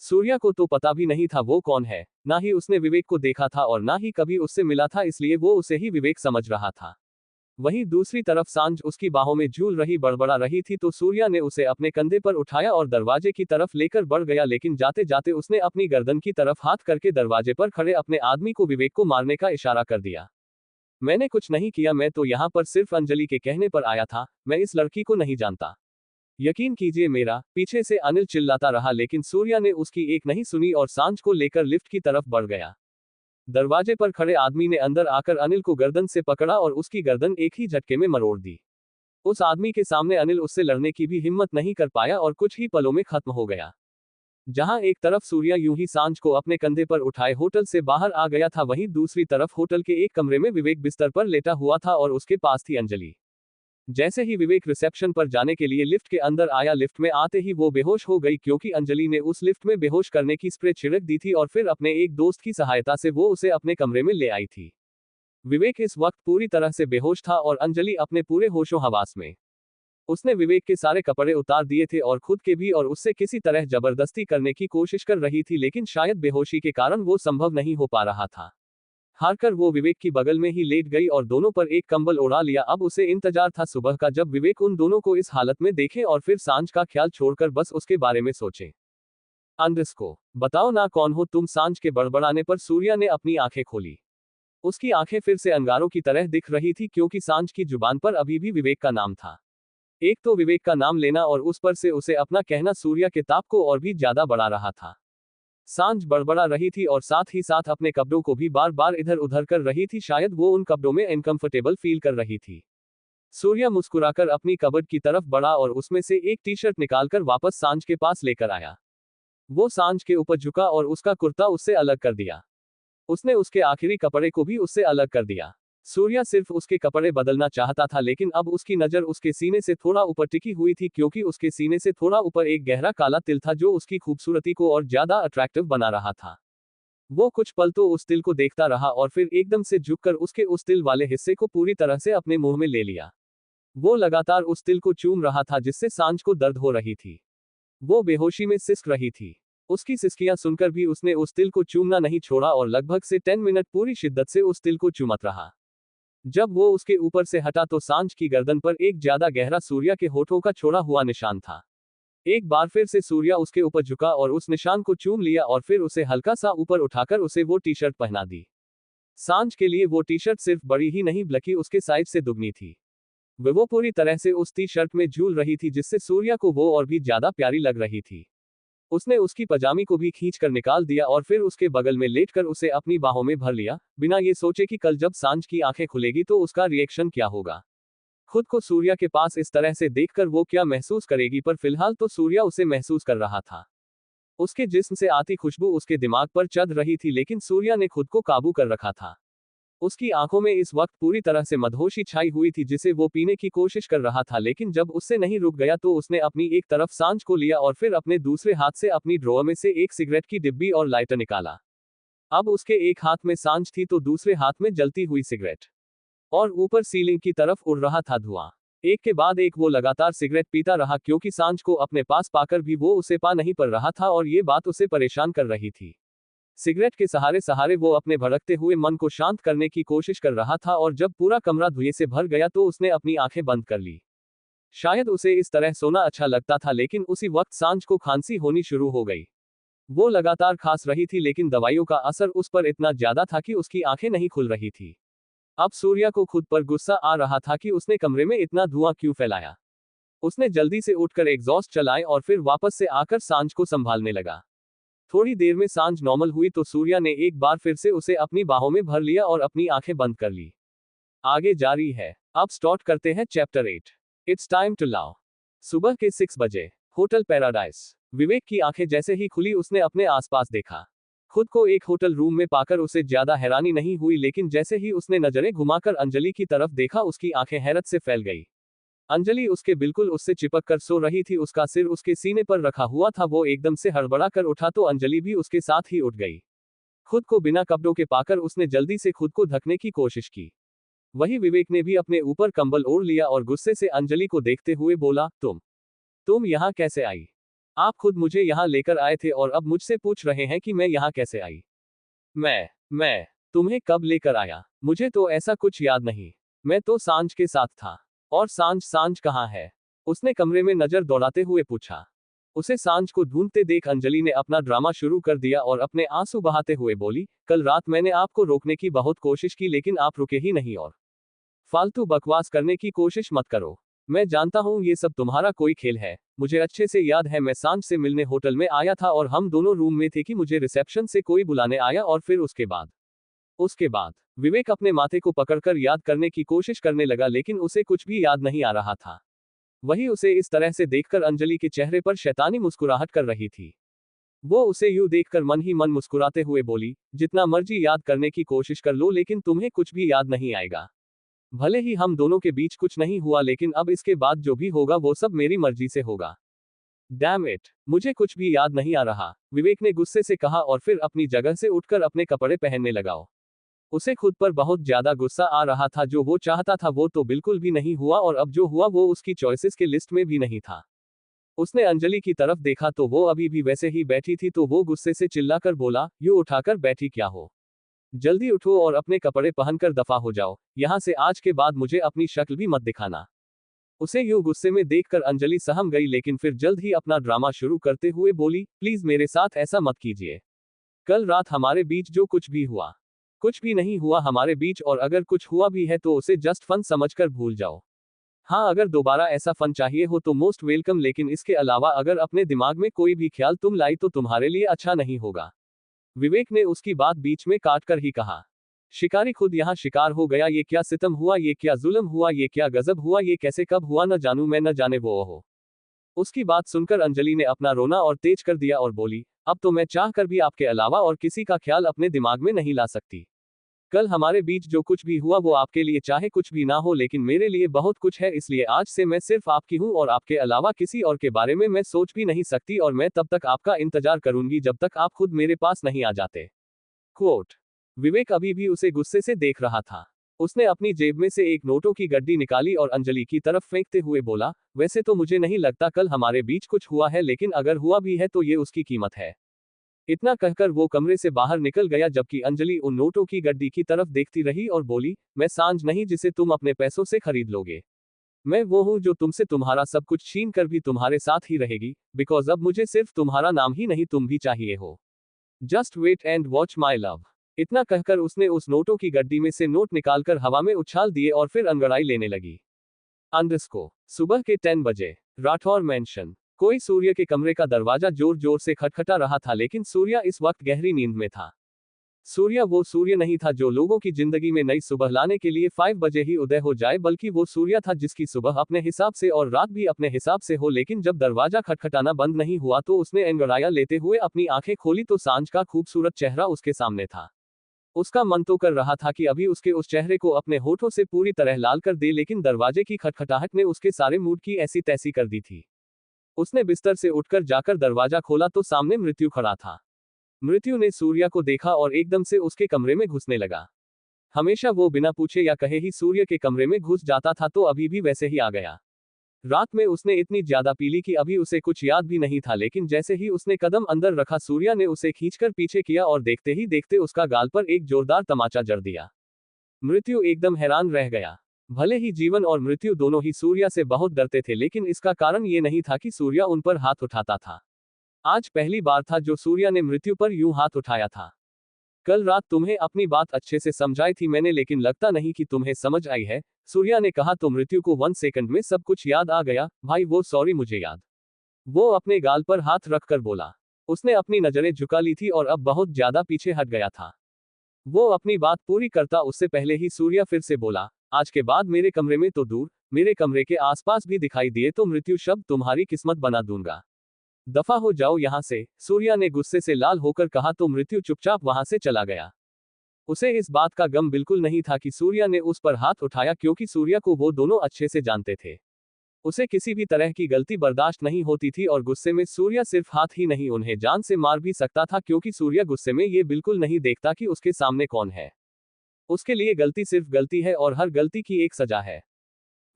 सूर्या को तो पता भी नहीं था वो कौन है, ना ही उसने विवेक को देखा था और ना ही कभी उससे मिला था, इसलिए वो उसे ही विवेक समझ रहा था। वहीं दूसरी तरफ सांझ उसकी बाहों में झूल रही बड़बड़ा रही थी, तो सूर्या ने उसे अपने कंधे पर उठाया और दरवाजे की तरफ लेकर बढ़ गया, लेकिन जाते जाते उसने अपनी गर्दन की तरफ हाथ करके दरवाजे पर खड़े अपने आदमी को विवेक को मारने का इशारा कर दिया। मैंने कुछ नहीं किया, मैं तो यहाँ पर सिर्फ अंजलि के कहने पर आया था, मैं इस लड़की को नहीं जानता। यकीन कीजिए मेरा। पीछे से अनिल चिल्लाता रहा, लेकिन सूर्या ने उसकी एक नहीं सुनी और सांझ को लेकर लिफ्ट की तरफ बढ़ गया। दरवाजे पर खड़े आदमी ने अंदर आकर अनिल को गर्दन से पकड़ा और उसकी गर्दन एक ही झटके में मरोड़ दी। उस आदमी के सामने अनिल उससे लड़ने की भी हिम्मत नहीं कर पाया और कुछ ही पलों में खत्म हो गया। जहां एक तरफ सूर्या यूं ही सांझ को अपने कंधे पर उठाए होटल से बाहर आ गया था, वहीं दूसरी तरफ होटल के एक कमरे में विवेक बिस्तर पर लेटा हुआ था और उसके पास थी अंजलि। जैसे ही विवेक रिसेप्शन पर जाने के लिए लिफ्ट के अंदर आया, लिफ्ट में आते ही वो बेहोश हो गई, क्योंकि अंजलि ने उस लिफ्ट में बेहोश करने की स्प्रे छिड़क दी थी और फिर अपने एक दोस्त की सहायता से वो उसे अपने कमरे में ले आई थी। विवेक इस वक्त पूरी तरह से बेहोश था और अंजलि अपने पूरे होशो हवास में। उसने विवेक के सारे कपड़े उतार दिए थे और खुद के भी, और उससे किसी तरह जबरदस्ती करने की कोशिश कर रही थी, लेकिन शायद बेहोशी के कारण वो संभव नहीं हो पा रहा था। हारकर वो विवेक की बगल में ही लेट गई और दोनों पर एक कंबल ओढ़ा लिया। अब उसे इंतजार था सुबह का, जब विवेक उन दोनों को इस हालत में देखे और फिर सांझ का ख्याल छोड़कर बस उसके बारे में सोचे। अंडरस्को, बताओ ना कौन हो तुम? सांझ के बड़बड़ाने पर सूर्या ने अपनी आंखें खोली। उसकी आंखें फिर से अंगारों की तरह दिख रही थी, क्योंकि सांझ की जुबान पर अभी भी विवेक का नाम था। एक तो विवेक का नाम लेना और उस पर से उसे अपना कहना सूर्या के ताप को और भी ज्यादा बढ़ा रहा था। सांझ बड़बड़ा रही थी और साथ ही साथ अपने कपड़ों को भी बार बार इधर उधर कर रही थी, शायद वो उन कपड़ों में अनकंफर्टेबल फील कर रही थी। सूर्या मुस्कुराकर अपनी कबर्ड की तरफ बढ़ा और उसमें से एक टी शर्ट निकालकर वापस सांझ के पास लेकर आया। वो सांझ के ऊपर झुका और उसका कुर्ता उससे अलग कर दिया। उसने उसके आखिरी कपड़े को भी उससे अलग कर दिया। सूर्या सिर्फ उसके कपड़े बदलना चाहता था, लेकिन अब उसकी नजर उसके सीने से थोड़ा ऊपर टिकी हुई थी, क्योंकि उसके सीने से थोड़ा ऊपर एक गहरा काला तिल था जो उसकी खूबसूरती को और ज्यादा अट्रैक्टिव बना रहा था। वो कुछ पल तो उस तिल को देखता रहा और फिर एकदम से झुककर उसके उस तिल वाले हिस्से को पूरी तरह से अपने मुंह में ले लिया। वो लगातार उस तिल को चूम रहा था जिससे सांझ को दर्द हो रही थी। वो बेहोशी में सिसक रही थी। उसकी सिसकियां सुनकर भी उसने उस तिल को चूमना नहीं छोड़ा और लगभग से 10 मिनट पूरी शिद्दत से उस तिल को चूमत रहा। जब वो उसके ऊपर से हटा तो सांझ की गर्दन पर एक ज्यादा गहरा सूर्या के होठों का छोड़ा हुआ निशान था। एक बार फिर से सूर्या उसके ऊपर झुका और उस निशान को चूम लिया और फिर उसे हल्का सा ऊपर उठाकर उसे वो टी शर्ट पहना दी। सांझ के लिए वो टी शर्ट सिर्फ बड़ी ही नहीं बल्कि उसके साइज से दुगनी थी। वो पूरी तरह से उस टी शर्ट में झूल रही थी जिससे सूर्या को वो और भी ज्यादा प्यारी लग रही थी। उसने उसकी पजामी को भी खींच कर निकाल दिया और फिर उसके बगल में लेटकर उसे अपनी बाहों में भर लिया, बिना ये सोचे कि कल जब सांझ की आंखें खुलेगी तो उसका रिएक्शन क्या होगा। खुद को सूर्या के पास इस तरह से देखकर वो क्या महसूस करेगी, पर फिलहाल तो सूर्या उसे महसूस कर रहा था। उसके जिस्म से आती खुशबू उसके दिमाग पर चढ़ रही थी, लेकिन सूर्या ने खुद को काबू कर रखा था। उसकी आंखों में इस वक्त पूरी तरह से मदहोशी छाई हुई थी जिसे वो पीने की कोशिश कर रहा था, लेकिन जब उससे नहीं रुक गया तो उसने अपनी एक तरफ सांझ को लिया और फिर अपने दूसरे हाथ से अपनी ड्रॉअर में से एक सिगरेट की डिब्बी और लाइटर निकाला। अब उसके एक हाथ में सांझ थी तो दूसरे हाथ में जलती हुई सिगरेट, और ऊपर सीलिंग की तरफ उड़ रहा था धुआं। एक के बाद एक वो लगातार सिगरेट पीता रहा क्योंकि सांझ को अपने पास पाकर भी वो उसे पा नहीं पा रहा था और ये बात उसे परेशान कर रही थी। सिगरेट के सहारे सहारे वो अपने भड़कते हुए मन को शांत करने की कोशिश कर रहा था और जब पूरा कमरा धुएं से भर गया तो उसने अपनी आंखें बंद कर ली। शायद उसे इस तरह सोना अच्छा लगता था, लेकिन उसी वक्त सांझ को खांसी होनी शुरू हो गई। वो लगातार खांस रही थी लेकिन दवाइयों का असर उस पर इतना ज्यादा था कि उसकी आंखें नहीं खुल रही थी। अब सूर्या को खुद पर गुस्सा आ रहा था कि उसने कमरे में इतना धुआं क्यों फैलाया। उसने जल्दी से उठकर एग्जॉस्ट चलाए और फिर वापस से आकर सांझ को संभालने लगा। थोड़ी देर में सांझ नॉर्मल हुई तो सूर्या ने एक बार फिर से उसे अपनी बाहों में भर लिया और अपनी आंखें बंद कर ली। आगे जारी है। अब स्टार्ट करते हैं chapter 8। It's time to love. सुबह के 6 बजे होटल पैराडाइस। विवेक की आंखें जैसे ही खुली उसने अपने आसपास देखा। खुद को एक होटल रूम में पाकर उसे ज्यादा हैरानी नहीं हुई, लेकिन जैसे ही उसने नजरें घुमाकर अंजलि की तरफ देखा उसकी आंखें हैरत से फैल गई। अंजलि उसके बिल्कुल उससे चिपक कर सो रही थी, उसका सिर उसके सीने पर रखा हुआ था। वो एकदम से हड़बड़ा कर उठा तो अंजलि भी उसके साथ ही उठ गई। खुद को बिना कपड़ों के पाकर उसने जल्दी से खुद को ढकने की कोशिश की। वही विवेक ने भी अपने ऊपर कंबल ओढ़ लिया और गुस्से से अंजलि को देखते हुए बोला, तुम यहाँ कैसे आई? आप खुद मुझे यहाँ लेकर आए थे और अब मुझसे पूछ रहे हैं कि मैं यहाँ कैसे आई? मैं तुम्हें कब लेकर आया? मुझे तो ऐसा कुछ याद नहीं। मैं तो सांझ के साथ था। और सांझ कहाँ है? उसने कमरे में नजर दौड़ाते हुए पूछा। उसे सांझ को ढूंढते देख अंजलि ने अपना ड्रामा शुरू कर दिया और अपने आंसू बहाते हुए बोली, कल रात मैंने आपको रोकने की बहुत कोशिश की लेकिन आप रुके ही नहीं, और फालतू बकवास करने की कोशिश मत करो। मैं जानता हूँ ये सब तुम्हारा कोई खेल है। मुझे अच्छे से याद है मैं सांझ से मिलने होटल में आया था और हम दोनों रूम में थे कि मुझे रिसेप्शन से कोई बुलाने आया और फिर उसके बाद विवेक अपने माथे को पकड़कर याद करने की कोशिश करने लगा, लेकिन उसे कुछ भी याद नहीं आ रहा था। वही उसे इस तरह से देखकर अंजलि के चेहरे पर शैतानी मुस्कुराहट कर रही थी। वो उसे यूं देखकर मन ही मन मुस्कुराते हुए बोली, जितना मर्जी याद करने की कोशिश कर लो लेकिन तुम्हें कुछ भी याद नहीं आएगा। भले ही हम दोनों के बीच कुछ नहीं हुआ, लेकिन अब इसके बाद जो भी होगा वो सब मेरी मर्जी से होगा। डैम इट, मुझे कुछ भी याद नहीं आ रहा, विवेक ने गुस्से से कहा और फिर अपनी जगह से उठकर अपने कपड़े पहनने लगा। उसे खुद पर बहुत ज्यादा गुस्सा आ रहा था। जो वो चाहता था वो तो बिल्कुल भी नहीं हुआ और अब जो हुआ वो उसकी चॉइसेस के लिस्ट में भी नहीं था। उसने अंजलि की तरफ देखा तो वो अभी भी वैसे ही बैठी थी, तो वो गुस्से से चिल्लाकर बोला, यूं उठाकर बैठी क्या हो? जल्दी उठो और अपने कपड़े पहनकर दफा हो जाओ, यहां से आज के बाद मुझे अपनी शक्ल भी मत दिखाना। उसे यूं गुस्से में देखकर अंजलि सहम गई, लेकिन फिर जल्द ही अपना ड्रामा शुरू करते हुए बोली, प्लीज मेरे साथ ऐसा मत कीजिए। कल रात हमारे बीच जो कुछ भी हुआ, कुछ भी नहीं हुआ हमारे बीच, और अगर कुछ हुआ भी है तो उसे जस्ट फन समझकर भूल जाओ। हाँ, अगर दोबारा ऐसा फन चाहिए हो तो मोस्ट वेलकम, लेकिन इसके अलावा अगर अपने दिमाग में कोई भी ख्याल तुम लाई तो तुम्हारे लिए अच्छा नहीं होगा। विवेक ने उसकी बात बीच में काटकर ही कहा। शिकारी खुद यहाँ शिकार हो गया। ये क्या सितम हुआ, ये क्या जुल्म हुआ, ये क्या गजब हुआ, ये कैसे कब हुआ न जानू मैं, न जाने वो हो। उसकी बात सुनकर अंजलि ने अपना रोना और तेज कर दिया और बोली, अब तो मैं चाह कर भी आपके अलावा और किसी का ख्याल अपने दिमाग में नहीं ला सकती। कल हमारे बीच जो कुछ भी हुआ वो आपके लिए चाहे कुछ भी ना हो, लेकिन मेरे लिए बहुत कुछ है, इसलिए आज से मैं सिर्फ आपकी हूँ और आपके अलावा किसी और के बारे में मैं सोच भी नहीं सकती, और मैं तब तक आपका इंतजार करूंगी जब तक आप खुद मेरे पास नहीं आ जाते। क्वोट। विवेक अभी भी उसे गुस्से से देख रहा था। उसने अपनी जेब में से एक नोटों की गड्डी निकाली और अंजलि की तरफ फेंकते हुए बोला, वैसे तो मुझे नहीं लगता कल हमारे बीच कुछ हुआ है, लेकिन अगर हुआ भी है तो ये उसकी कीमत है। इतना कहकर वो कमरे से बाहर निकल गया, जबकि अंजलि उन नोटों की गड्डी की तरफ देखती रही और बोली, मैं सांझ नहीं जिसे तुम अपने पैसों से खरीद लोगे। मैं वो हूं जो तुमसे तुम्हारा सब कुछ छीन कर भी तुम्हारे साथ ही रहेगी, बिकॉज अब मुझे सिर्फ तुम्हारा नाम ही नहीं तुम भी चाहिए हो। Just wait and watch my love. इतना कहकर उसने उस नोटों की गड्डी में से नोट निकालकर हवा में उछाल दिए और फिर अंगड़ाई लेने लगी। अंडरस्को सुबह के 10 बजे राठौर मेंशन। कोई सूर्य के कमरे का दरवाजा जोर जोर से खटखटा रहा था, लेकिन सूर्य इस वक्त गहरी नींद में था। सूर्य वो सूर्य नहीं था जो लोगों की जिंदगी में नई सुबह लाने के लिए 5 बजे ही उदय हो जाए, बल्कि वो सूर्य था जिसकी सुबह अपने हिसाब से और रात भी अपने हिसाब से हो। लेकिन जब दरवाजा खटखटाना बंद नहीं हुआ तो उसने अंगड़ाइयां लेते हुए अपनी आंखें खोली तो सांझ का खूबसूरत चेहरा उसके सामने था। उसका मन तो कर रहा था कि अभी उसके उस चेहरे को अपने होठों से पूरी तरह लाल कर दे, लेकिन दरवाजे की खटखटाहट ने उसके सारे मूड की ऐसी तैसी कर दी थी। उसने बिस्तर से उठकर जाकर दरवाजा खोला तो सामने मृत्यु खड़ा था। मृत्यु ने सूर्य को देखा और एकदम से उसके कमरे में घुसने लगा। हमेशा वो बिना पूछे या कहे ही सूर्य के कमरे में घुस जाता था, तो अभी भी वैसे ही आ गया। रात में उसने इतनी ज्यादा पी ली कि अभी उसे कुछ याद भी नहीं था, लेकिन जैसे ही उसने कदम अंदर रखा सूर्य ने उसे खींचकर पीछे किया और देखते ही देखते उसका गाल पर एक जोरदार तमाचा जड़ दिया। मृत्यु एकदम हैरान रह गया। भले ही जीवन और मृत्यु दोनों ही सूर्य से बहुत डरते थे, लेकिन इसका कारण ये नहीं था कि सूर्य उन पर हाथ उठाता था। आज पहली बार था जो सूर्य ने मृत्यु पर यूं हाथ उठाया था। कल रात तुम्हें अपनी बात अच्छे से समझाई थी मैंने, लेकिन लगता नहीं कि तुम्हें समझ आई है, सूर्य ने कहा तो मृत्यु को 1 सेकंड में सब कुछ याद आ गया। भाई वो सॉरी मुझे याद। वो अपने गाल पर हाथ रखकर बोला। उसने अपनी नजरें झुका ली थी और अब बहुत ज्यादा पीछे हट गया था। वो अपनी बात पूरी करता उससे पहले ही सूर्य फिर से बोला, आज के बाद मेरे कमरे में तो दूर, मेरे कमरे के आसपास भी दिखाई दिए तो मृत्यु शब्द तुम्हारी किस्मत बना दूंगा। दफा हो जाओ यहां से, सूर्य ने गुस्से से लाल होकर कहा तो मृत्यु चुपचाप वहां से चला गया। उसे इस बात का गम बिल्कुल नहीं था कि सूर्य ने उस पर हाथ उठाया, क्योंकि सूर्य को वो दोनों अच्छे से जानते थे। उसे किसी भी तरह की गलती बर्दाश्त नहीं होती थी और गुस्से में सूर्य सिर्फ हाथ ही नहीं उन्हें जान से मार भी सकता था, क्योंकि सूर्य गुस्से में ये बिल्कुल नहीं देखता कि उसके सामने कौन है। उसके लिए गलती सिर्फ गलती है और हर गलती की एक सजा है।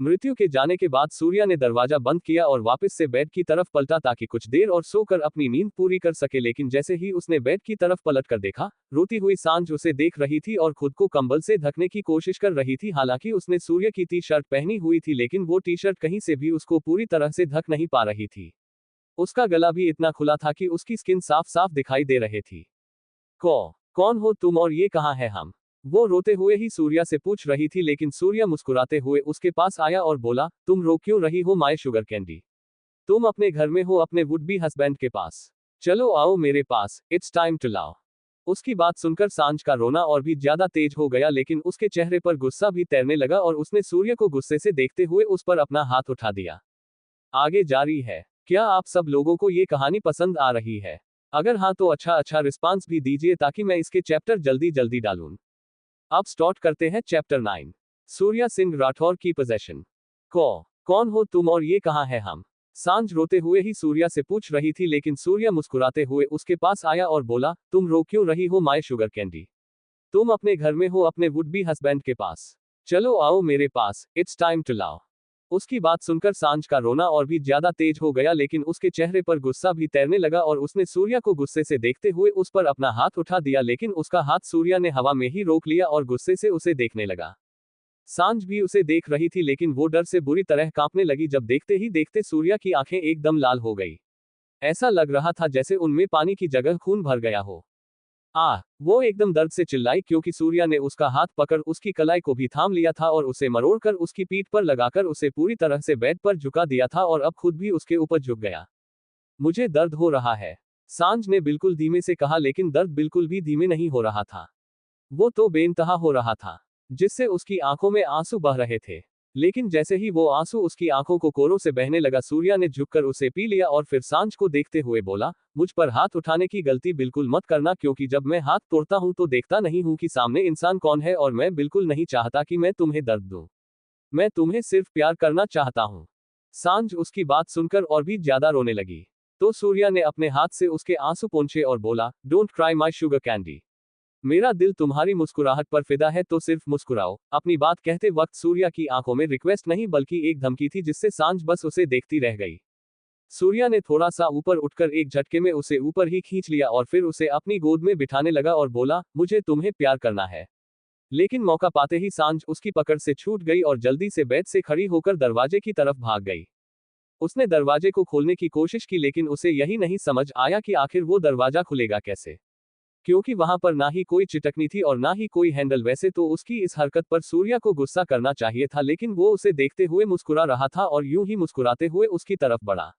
मृत्यु के जाने के बाद सूर्य ने दरवाजा बंद किया और वापस से बेड की तरफ पलटा ताकि कुछ देर और सोकर अपनी नींद पूरी कर सके, लेकिन जैसे ही उसने बेड की तरफ पलट कर देखा, रोती हुई सांझ उसे देख रही थी और खुद को कंबल से ढकने की कोशिश कर रही थी। हालांकि उसने सूर्य की टी शर्ट पहनी हुई थी, लेकिन वो टी शर्ट कहीं से भी उसको पूरी तरह से ढक नहीं पा रही थी। उसका गला भी इतना खुला था कि उसकी स्किन साफ साफ दिखाई दे रही थी। कौन हो तुम और ये कहाँ है हम? वो रोते हुए ही सूर्य से पूछ रही थी, लेकिन सूर्य मुस्कुराते हुए उसके पास आया और बोला, तुम रो क्यों रही हो माय शुगर कैंडी? तुम अपने घर में हो, अपने वुड बी हस्बैंड के पास। चलो आओ मेरे पास, इट्स टाइम टू लव। उसकी बात सुनकर सांझ का रोना और भी ज्यादा तेज हो गया, लेकिन उसके चेहरे पर गुस्सा भी तैरने लगा और उसने सूर्य को गुस्से से देखते हुए उस पर अपना हाथ उठा दिया। आगे जारी है। क्या आप सब लोगों को ये कहानी पसंद आ रही है? अगर हाँ तो अच्छा रिस्पांस भी दीजिए ताकि मैं इसके चैप्टर जल्दी जल्दी डालूं। अब स्टार्ट करते हैं चैप्टर 9। सूर्य सिंह राठौर की पोजेशन। कौन हो तुम और ये कहाँ है हम? सांझ रोते हुए ही सूर्य से पूछ रही थी, लेकिन सूर्य मुस्कुराते हुए उसके पास आया और बोला, तुम रो क्यों रही हो माय शुगर कैंडी? तुम अपने घर में हो, अपने वुड बी हस्बैंड के पास। चलो आओ मेरे पास, इट्स टाइम टू लव। उसकी बात सुनकर सांझ का रोना और भी ज्यादा तेज हो गया, लेकिन उसके चेहरे पर गुस्सा भी तैरने लगा और उसने सूर्य को गुस्से से देखते हुए उस पर अपना हाथ उठा दिया, लेकिन उसका हाथ सूर्य ने हवा में ही रोक लिया और गुस्से से उसे देखने लगा। सांझ भी उसे देख रही थी, लेकिन वो डर से बुरी तरह कांपने लगी जब देखते ही देखते सूर्य की आंखें एकदम लाल हो गई। ऐसा लग रहा था जैसे उनमें पानी की जगह खून भर गया हो। वो एकदम दर्द से चिल्लाई, क्योंकि सूर्य ने उसका हाथ पकड़ उसकी कलाई को भी थाम लिया था और उसे मरोड़कर उसकी पीठ पर लगाकर उसे पूरी तरह से बेड पर झुका दिया था और अब खुद भी उसके ऊपर झुक गया। मुझे दर्द हो रहा है, सांझ ने बिल्कुल धीमे से कहा, लेकिन दर्द बिल्कुल भी धीमे नहीं हो रहा था। वो तो बेइंतहा हो रहा था, जिससे उसकी आंखों में आंसू बह रहे थे। लेकिन जैसे ही वो आंसू उसकी आंखों को कोरों से बहने लगा, सूर्य ने झुककर उसे पी लिया और फिर सांझ को देखते हुए बोला, मुझ पर हाथ उठाने की गलती बिल्कुल मत करना, क्योंकि जब मैं हाथ तोड़ता हूं तो देखता नहीं हूं कि सामने इंसान कौन है और मैं बिल्कुल नहीं चाहता कि मैं तुम्हें दर्द दूं। मैं तुम्हें सिर्फ प्यार करना चाहता हूं। सांझ उसकी बात सुनकर और भी ज्यादा रोने लगी, तो सूर्य ने अपने हाथ से उसके आंसू पोंछे और बोला, don't cry my sugar candy. मेरा दिल तुम्हारी मुस्कुराहट पर फिदा है तो सिर्फ मुस्कुराओ। अपनी बात कहते वक्त सूर्या की आंखों में रिक्वेस्ट नहीं बल्कि एक धमकी थी जिससे सांझ बस उसे देखती रह गई। सूर्या ने थोड़ा सा ऊपर उठकर एक झटके में उसे ऊपर ही खींच लिया और फिर उसे अपनी गोद में बिठाने लगा और बोला, मुझे तुम्हें प्यार करना है। लेकिन मौका पाते ही सांझ उसकी पकड़ से छूट गई और जल्दी से बेड से खड़ी होकर दरवाजे की तरफ भाग गई। उसने दरवाजे को खोलने की कोशिश की लेकिन उसे यही नहीं समझ आया कि आखिर वो दरवाजा खुलेगा कैसे, क्योंकि वहां पर ना ही कोई चिटकनी थी और ना ही कोई हैंडल। वैसे तो उसकी इस हरकत पर सूर्या को गुस्सा करना चाहिए था लेकिन वो उसे देखते हुए मुस्कुरा रहा था और यूं ही मुस्कुराते हुए उसकी तरफ बढ़ा।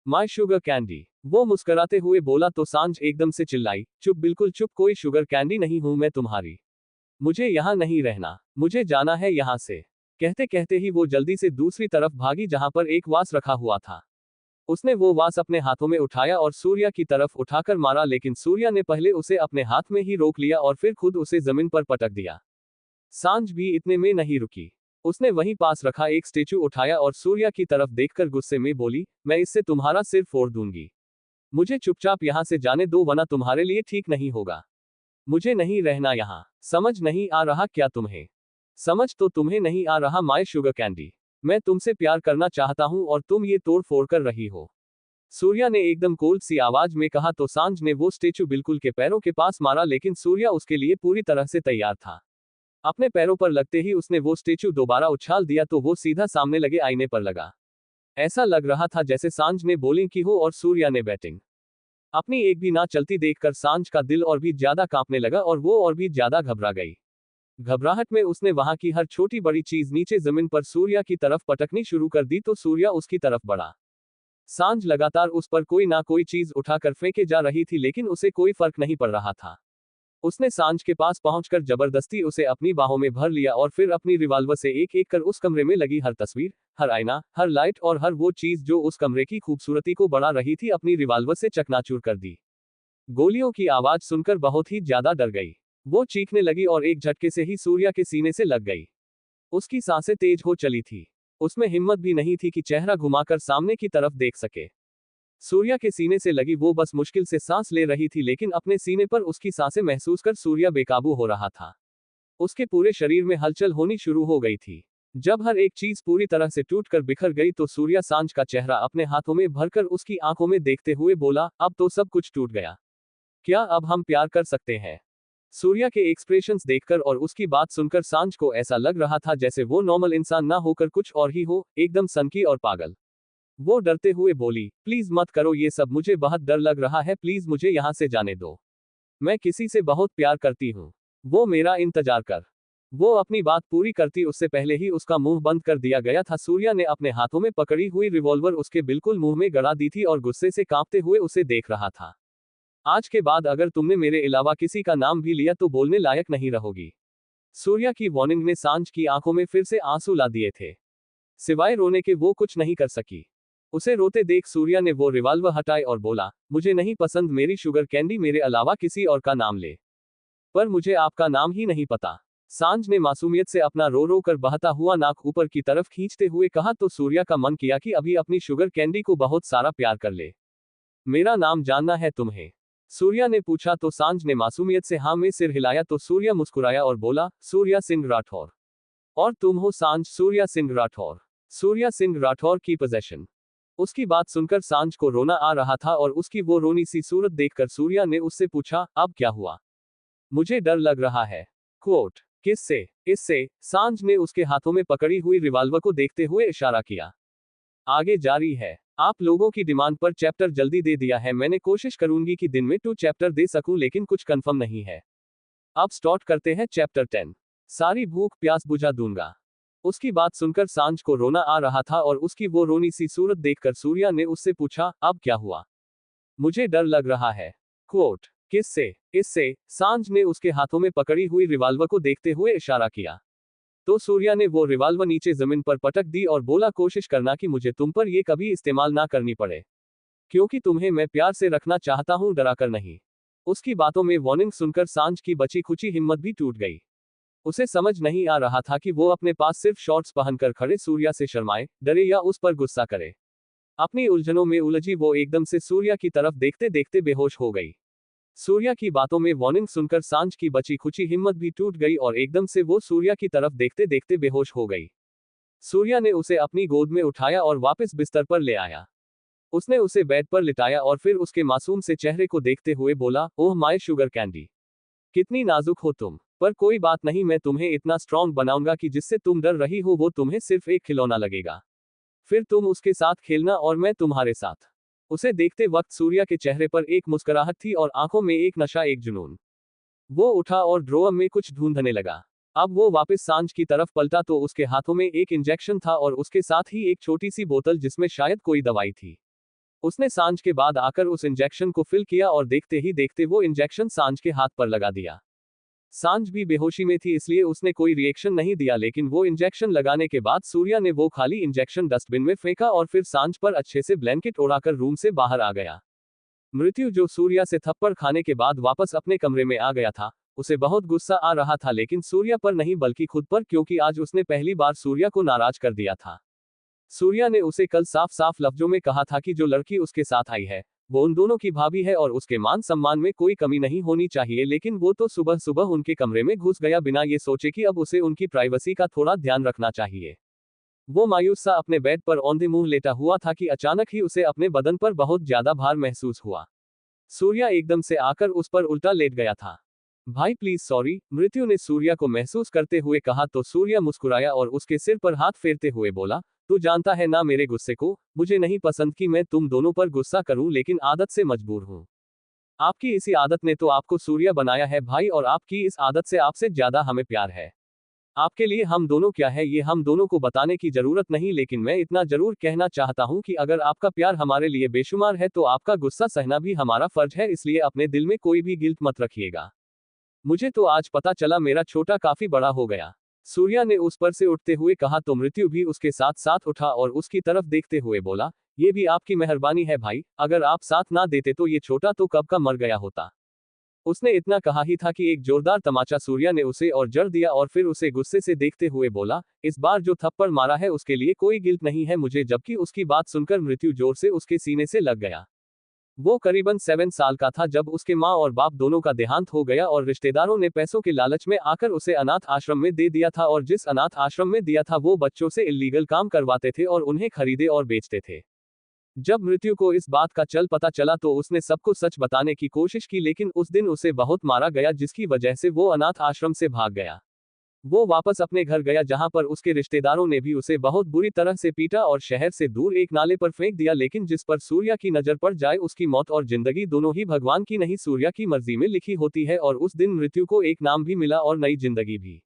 माय शुगर कैंडी, वो मुस्कुराते हुए बोला तो सांझ एकदम से चिल्लाई, चुप, बिल्कुल चुप, कोई शुगर कैंडी नहीं हूं मैं तुम्हारी। मुझे यहाँ नहीं रहना, मुझे जाना है यहाँ से। कहते कहते ही वो जल्दी से दूसरी तरफ भागी जहां पर एक वास रखा हुआ था। उसने वो वास अपने हाथों में उठाया और सूर्या की तरफ उठाकर मारा लेकिन सूर्या ने पहले उसे अपने हाथ में ही रोक लिया और फिर खुद उसे जमीन पर पटक दिया। सांझ भी इतने में नहीं रुकी। उसने वहीं पास रखा एक स्टेचू उठाया और सूर्या की तरफ देखकर गुस्से में बोली, मैं इससे तुम्हारा सिर फोड़ दूंगी। मुझे चुपचाप यहाँ से जाने दो वरना तुम्हारे लिए ठीक नहीं होगा। मुझे नहीं रहना यहाँ। समझ नहीं आ रहा क्या तुम्हें? समझ तो तुम्हें नहीं आ रहा माय शुगर कैंडी। मैं तुमसे प्यार करना चाहता हूं और तुम ये तोड़ फोड़ कर रही हो। सूर्या ने एकदम कोल्ड सी आवाज में कहा तो सांझ ने वो स्टेचू बिल्कुल के पैरों के पास मारा लेकिन सूर्या उसके लिए पूरी तरह से तैयार था। अपने पैरों पर लगते ही उसने वो स्टेचू दोबारा उछाल दिया तो वो सीधा सामने लगे आईने पर लगा। ऐसा लग रहा था जैसे सांझ ने बॉलिंग की हो और सूर्या ने बैटिंग। अपनी एक भी ना चलती देखकर सांझ का दिल और भी ज्यादा कांपने लगा और वो और भी ज्यादा घबरा गई। घबराहट में उसने वहां की हर छोटी बड़ी चीज नीचे जमीन पर सूर्या की तरफ पटकनी शुरू कर दी तो सूर्या उसकी तरफ बढ़ा। सांझ लगातार उस पर कोई ना कोई चीज उठाकर फेंके जा रही थी लेकिन उसे कोई फर्क नहीं पड़ रहा था। उसने सांझ के पास पहुंचकर जबरदस्ती उसे अपनी बाहों में भर लिया और फिर अपनी रिवॉल्वर से एक एक कर उस कमरे में लगी हर तस्वीर, हर आईना, हर लाइट और हर वो चीज जो उस कमरे की खूबसूरती को बढ़ा रही थी अपनी रिवॉल्वर से चकनाचूर कर दी। गोलियों की आवाज सुनकर बहुत ही ज्यादा डर गई। वो चीखने लगी और एक झटके से ही सूर्या के सीने से लग गई। उसकी सांसें तेज हो चली थी। उसमें हिम्मत भी नहीं थी कि चेहरा घुमाकर सामने की तरफ देख सके। सूर्या के सीने से लगी वो बस मुश्किल से सांस ले रही थी लेकिन अपने सीने पर उसकी सांसें महसूस कर सूर्या बेकाबू हो रहा था। उसके पूरे शरीर में हलचल होनी शुरू हो गई थी। जब हर एक चीज पूरी तरह से टूटकर बिखर गई तो सूर्या सांझ का चेहरा अपने हाथों में भरकर उसकी आंखों में देखते हुए बोला, अब तो सब कुछ टूट गया। क्या अब हम प्यार कर सकते हैं? सूर्या के एक्सप्रेशंस देखकर और उसकी बात सुनकर सांझ को ऐसा लग रहा था जैसे वो नॉर्मल इंसान ना होकर कुछ और ही हो, एकदम सनकी और पागल। वो डरते हुए बोली, प्लीज मत करो ये सब, मुझे बहुत डर लग रहा है, प्लीज मुझे यहाँ से जाने दो। मैं किसी से बहुत प्यार करती हूँ। वो मेरा इंतजार कर। वो अपनी बात पूरी करती उससे पहले ही उसका मुंह बंद कर दिया गया था। सूर्या ने अपने हाथों में पकड़ी हुई रिवॉल्वर उसके बिल्कुल मुंह में गड़ा दी थी और गुस्से से कांपते हुए उसे देख रहा था। आज के बाद अगर तुमने मेरे अलावा किसी का नाम भी लिया तो बोलने लायक नहीं रहोगी। सूर्या की वार्निंग ने सांझ की आंखों में फिर से आंसू ला दिए थे। सिवाय रोने के वो कुछ नहीं कर सकी। उसे रोते देख सूर्या ने वो रिवॉल्वर हटाई और बोला, मुझे नहीं पसंद मेरी शुगर कैंडी, मेरे अलावा किसी और का नाम ले, पर मुझे आपका नाम ही नहीं पता। सांझ ने मासूमियत से अपना रो रो कर बहता हुआ नाक ऊपर की तरफ खींचते हुए कहा तो सूर्या का मन किया कि अभी अपनी शुगर कैंडी को बहुत सारा प्यार कर ले। मेरा नाम जानना है तुम्हें? सूर्या ने पूछा तो सांझ ने मासूमियत से हाँ में सिर हिलाया तो सूर्या मुस्कुराया और बोला, सूर्या सिंह राठौर। और तुम हो सांझ? सूर्या सिंह राठौर। सूर्या सिंह राठौर की पोजीशन। उसकी बात सुनकर सांझ को रोना आ रहा था और उसकी वो रोनी सी सूरत देखकर सूर्या ने उससे पूछा, अब क्या हुआ? मुझे डर लग रहा है। क्वोट, किससे? इससे। सांझ ने उसके हाथों में पकड़ी हुई रिवॉल्वर को देखते हुए इशारा किया। आगे जारी है। आप लोगों की डिमांड पर चैप्टर जल्दी दे दिया है। मैंने कोशिश करूंगी कि दिन में 2 चैप्टर दे सकूं लेकिन कुछ कंफर्म नहीं है। अब स्टार्ट करते हैं चैप्टर 10। सारी भूख प्यास बुझा दूंगा। उसकी बात सुनकर सांझ को रोना आ रहा था और उसकी वो रोनी सी सूरत देखकर सूर्या ने उससे पूछा, अब क्या हुआ? मुझे डर लग रहा है। क्वोट, किससे? इससे। सांझ ने उसके हाथों में पकड़ी हुई रिवॉल्वर को देखते हुए इशारा किया। तो सूर्या ने वो रिवॉल्वर नीचे जमीन पर पटक दी और बोला, कोशिश करना कि मुझे तुम पर ये कभी इस्तेमाल ना करनी पड़े, क्योंकि तुम्हें मैं प्यार से रखना चाहता हूं, डराकर नहीं। उसकी बातों में वार्निंग सुनकर सांझ की बची खुची हिम्मत भी टूट गई। उसे समझ नहीं आ रहा था कि वो अपने पास सिर्फ शॉर्ट्स पहनकर खड़े सूर्या से शर्माए, डरे या उस पर गुस्सा करे। अपनी उलझनों में उलझी वो एकदम से सूर्या की तरफ देखते देखते बेहोश हो गई। सूर्या की बातों में वार्निंग सुनकर सांझ की बची खुची हिम्मत भी टूट गई और एकदम से वो सूर्या की तरफ देखते देखते बेहोश हो गई। सूर्या ने उसे अपनी गोद में उठाया और वापस बिस्तर पर ले आया। उसने उसे बेड पर लिटाया और फिर उसके मासूम से चेहरे को देखते हुए बोला, ओह माय शुगर कैंडी, कितनी नाजुक हो तुम। पर कोई बात नहीं, मैं तुम्हें इतना स्ट्रांग बनाऊंगा कि जिससे तुम डर रही हो वो तुम्हें सिर्फ एक खिलौना लगेगा। फिर तुम उसके साथ खेलना और मैं तुम्हारे साथ। उसे देखते वक्त सूर्या के चेहरे पर एक मुस्कुराहट थी और आंखों में एक नशा, एक जुनून। वो उठा और ड्रॉअर में कुछ ढूंढने लगा। अब वो वापस सांझ की तरफ पलटा तो उसके हाथों में एक इंजेक्शन था और उसके साथ ही एक छोटी सी बोतल जिसमें शायद कोई दवाई थी। उसने सांझ के बाद आकर उस इंजेक्शन को फिल किया और देखते ही देखते वो इंजेक्शन सांझ के हाथ पर लगा दिया। सांझ भी बेहोशी में थी इसलिए उसने कोई रिएक्शन नहीं दिया, लेकिन वो इंजेक्शन लगाने के बाद सूर्या ने वो खाली इंजेक्शन डस्टबिन में फेंका और फिर सांझ पर अच्छे से ब्लैंकेट ओढ़ाकर रूम से बाहर आ गया। मृत्यु, जो सूर्या से थप्पड़ खाने के बाद वापस अपने कमरे में आ गया था, उसे बहुत गुस्सा आ रहा था, लेकिन सूर्या पर नहीं बल्कि खुद पर, क्योंकि आज उसने पहली बार सूर्या को नाराज कर दिया था। सूर्या ने उसे कल साफ साफ लफ्जों में कहा था कि जो लड़की उसके साथ आई है वो उन दोनों की भाभी है और उसके मान सम्मान में कोई कमी नहीं होनी चाहिए, लेकिन वो तो सुबह सुबह उनके कमरे में घुस गया बिना ये सोचे कि अब उसे उनकी प्राइवेसी का थोड़ा ध्यान रखना चाहिए। वो मायूस सा अपने बेड पर औंधे मुंह लेटा हुआ था कि अचानक ही उसे अपने बदन पर बहुत ज्यादा भार महसूस हुआ। सूर्या एकदम से आकर उस पर उल्टा लेट गया था। भाई प्लीज सॉरी, मृत्यु ने सूर्या को महसूस करते हुए कहा तो सूर्या मुस्कुराया और उसके सिर पर हाथ फेरते हुए बोला, तू जानता है ना मेरे गुस्से को, मुझे नहीं पसंद कि मैं तुम दोनों पर गुस्सा करूं, लेकिन आदत से मजबूर हूं। आपकी इसी आदत ने तो आपको सूर्या बनाया है भाई, और आपकी इस आदत से आपसे ज्यादा हमें प्यार है। आपके लिए हम दोनों क्या है ये हम दोनों को बताने की जरूरत नहीं, लेकिन मैं इतना जरूर कहना चाहता हूं कि अगर आपका प्यार हमारे लिए बेशुमार है तो आपका गुस्सा सहना भी हमारा फर्ज है, इसलिए अपने दिल में कोई भी गिल्ट मत रखिएगा। मुझे तो आज पता चला मेरा छोटा काफी बड़ा हो गया। सूर्या ने उस पर से उठते हुए कहा तो मृत्यु भी उसके साथ साथ उठा और उसकी तरफ देखते हुए बोला, ये भी आपकी मेहरबानी है भाई, अगर आप साथ ना देते तो ये छोटा तो कब का मर गया होता। उसने इतना कहा ही था कि एक जोरदार तमाचा सूर्या ने उसे और जड़ दिया और फिर उसे गुस्से से देखते हुए बोला, इस बार जो थप्पड़ मारा है उसके लिए कोई गिल्ट नहीं है मुझे, जबकि उसकी बात सुनकर मृत्यु जोर से उसके सीने से लग गया। वो करीबन 7 साल का था जब उसके माँ और बाप दोनों का देहांत हो गया और रिश्तेदारों ने पैसों के लालच में आकर उसे अनाथ आश्रम में दे दिया था, और जिस अनाथ आश्रम में दिया था वो बच्चों से इल्लीगल काम करवाते थे और उन्हें खरीदे और बेचते थे। जब मृत्यु को इस बात का पता चला तो उसने सबको सच बताने की कोशिश की, लेकिन उस दिन उसे बहुत मारा गया जिसकी वजह से वो अनाथ आश्रम से भाग गया। वो वापस अपने घर गया जहां पर उसके रिश्तेदारों ने भी उसे बहुत बुरी तरह से पीटा और शहर से दूर एक नाले पर फेंक दिया, लेकिन जिस पर सूर्या की नजर पड़ जाए उसकी मौत और जिंदगी दोनों ही भगवान की नहीं सूर्या की मर्जी में लिखी होती है, और उस दिन मृत्यु को एक नाम भी मिला और नई जिंदगी भी।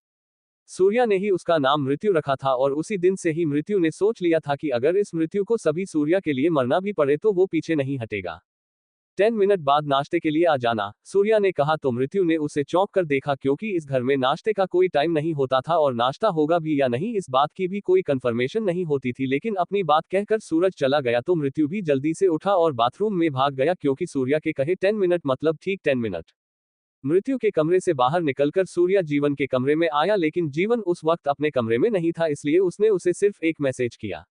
सूर्या ने ही उसका नाम मृत्यु रखा था और उसी दिन से ही मृत्यु ने सोच लिया था कि अगर इस मृत्यु को सभी सूर्या के लिए मरना भी पड़े तो वो पीछे नहीं हटेगा। 10 मिनट बाद नाश्ते के लिए आ जाना, सूर्या ने कहा तो मृत्यु ने उसे चौंक कर देखा, क्योंकि इस घर में नाश्ते का कोई टाइम नहीं होता था और नाश्ता होगा भी या नहीं इस बात की भी कोई कंफर्मेशन नहीं होती थी, लेकिन अपनी बात कहकर सूरज चला गया तो मृत्यु भी जल्दी से उठा और बाथरूम में भाग गया, क्योंकि सूर्या के कहे 10 मिनट मतलब ठीक 10 मिनट। मृत्यु के कमरे से बाहर निकलकर सूर्या जीवन के कमरे में आया, लेकिन जीवन उस वक्त अपने कमरे में नहीं था, इसलिए उसने उसे सिर्फ एक मैसेज किया।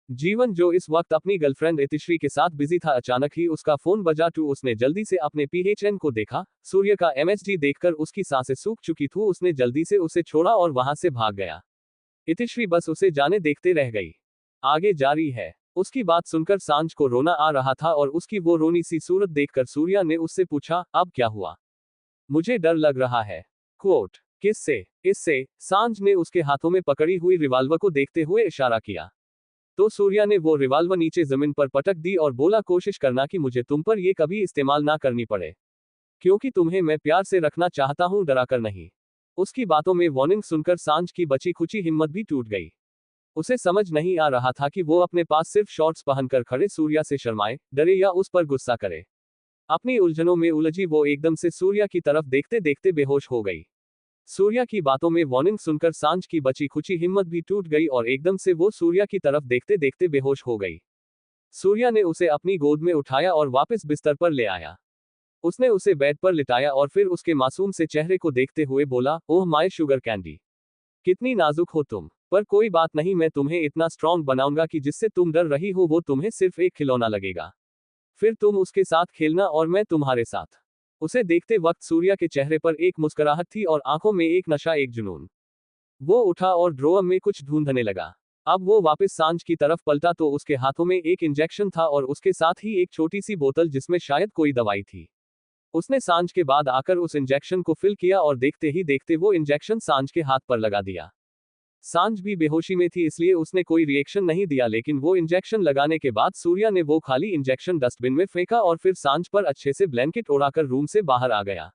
जीवन, जो इस वक्त अपनी गर्लफ्रेंड इतिश्री के साथ बिजी था, अचानक ही उसका फोन बजा तो उसने जल्दी से अपने PHN को देखा। सूर्य का MSG देखकर उसकी सांसें सूख चुकी थी, उसने जल्दी से उसे छोड़ा और वहां से भाग गया। इतिश्री बस उसे जाने देखते रह गई। आगे जारी है। उसकी बात सुनकर सांझ को रोना आ रहा था और उसकी वो रोनी सी सूरत देखकर सूर्या ने उससे पूछा, अब क्या हुआ? मुझे डर लग रहा है। क्वोट, किससे? इससे। सांझ ने उसके हाथों में पकड़ी हुई रिवाल्वर को देखते हुए इशारा किया। तो सूर्या ने वो रिवाल्वर नीचे जमीन पर पटक दी और बोला, कोशिश करना कि मुझे तुम पर ये कभी इस्तेमाल ना करनी पड़े, क्योंकि तुम्हें मैं प्यार से रखना चाहता हूं, डराकर नहीं। उसकी बातों में वार्निंग सुनकर सांझ की बची खुची हिम्मत भी टूट गई। उसे समझ नहीं आ रहा था कि वो अपने पास सिर्फ शॉर्ट्स पहनकर खड़े सूर्या से शर्माए, डरे या उस पर गुस्सा करे। अपनी उलझनों में उलझी वो एकदम से सूर्या की तरफ देखते देखते बेहोश हो गई। सूर्या की बातों में वार्निंग सुनकर सांझ की बची खुची हिम्मत भी टूट गई और एकदम से वो सूर्या की तरफ देखते देखते बेहोश हो गई। सूर्या ने उसे अपनी गोद में उठाया और वापस बिस्तर पर ले आया। उसने उसे बेड पर लिटाया और फिर उसके मासूम से चेहरे को देखते हुए बोला, ओह माय शुगर कैंडी, कितनी नाजुक हो तुम। पर कोई बात नहीं, मैं तुम्हें इतना स्ट्रांग बनाऊंगा कि जिससे तुम डर रही हो वो तुम्हें सिर्फ एक खिलौना लगेगा। फिर तुम उसके साथ खेलना और मैं तुम्हारे साथ। उसे देखते वक्त सूर्या के चेहरे पर एक मुस्कुराहट थी और आंखों में एक नशा, एक जुनून। वो उठा और ड्रॉअर में कुछ ढूंढने लगा। अब वो वापस सांझ की तरफ पलटा तो उसके हाथों में एक इंजेक्शन था और उसके साथ ही एक छोटी सी बोतल जिसमें शायद कोई दवाई थी। उसने सांझ के बाद आकर उस इंजेक्शन को फिल किया और देखते ही देखते वो इंजेक्शन सांझ के हाथ पर लगा दिया। सांझ भी बेहोशी में थी इसलिए उसने कोई रिएक्शन नहीं दिया, लेकिन वो इंजेक्शन लगाने के बाद सूर्या ने वो खाली इंजेक्शन डस्टबिन में फेंका और फिर सांझ पर अच्छे से ब्लैंकेट ओढ़ाकर रूम से बाहर आ गया।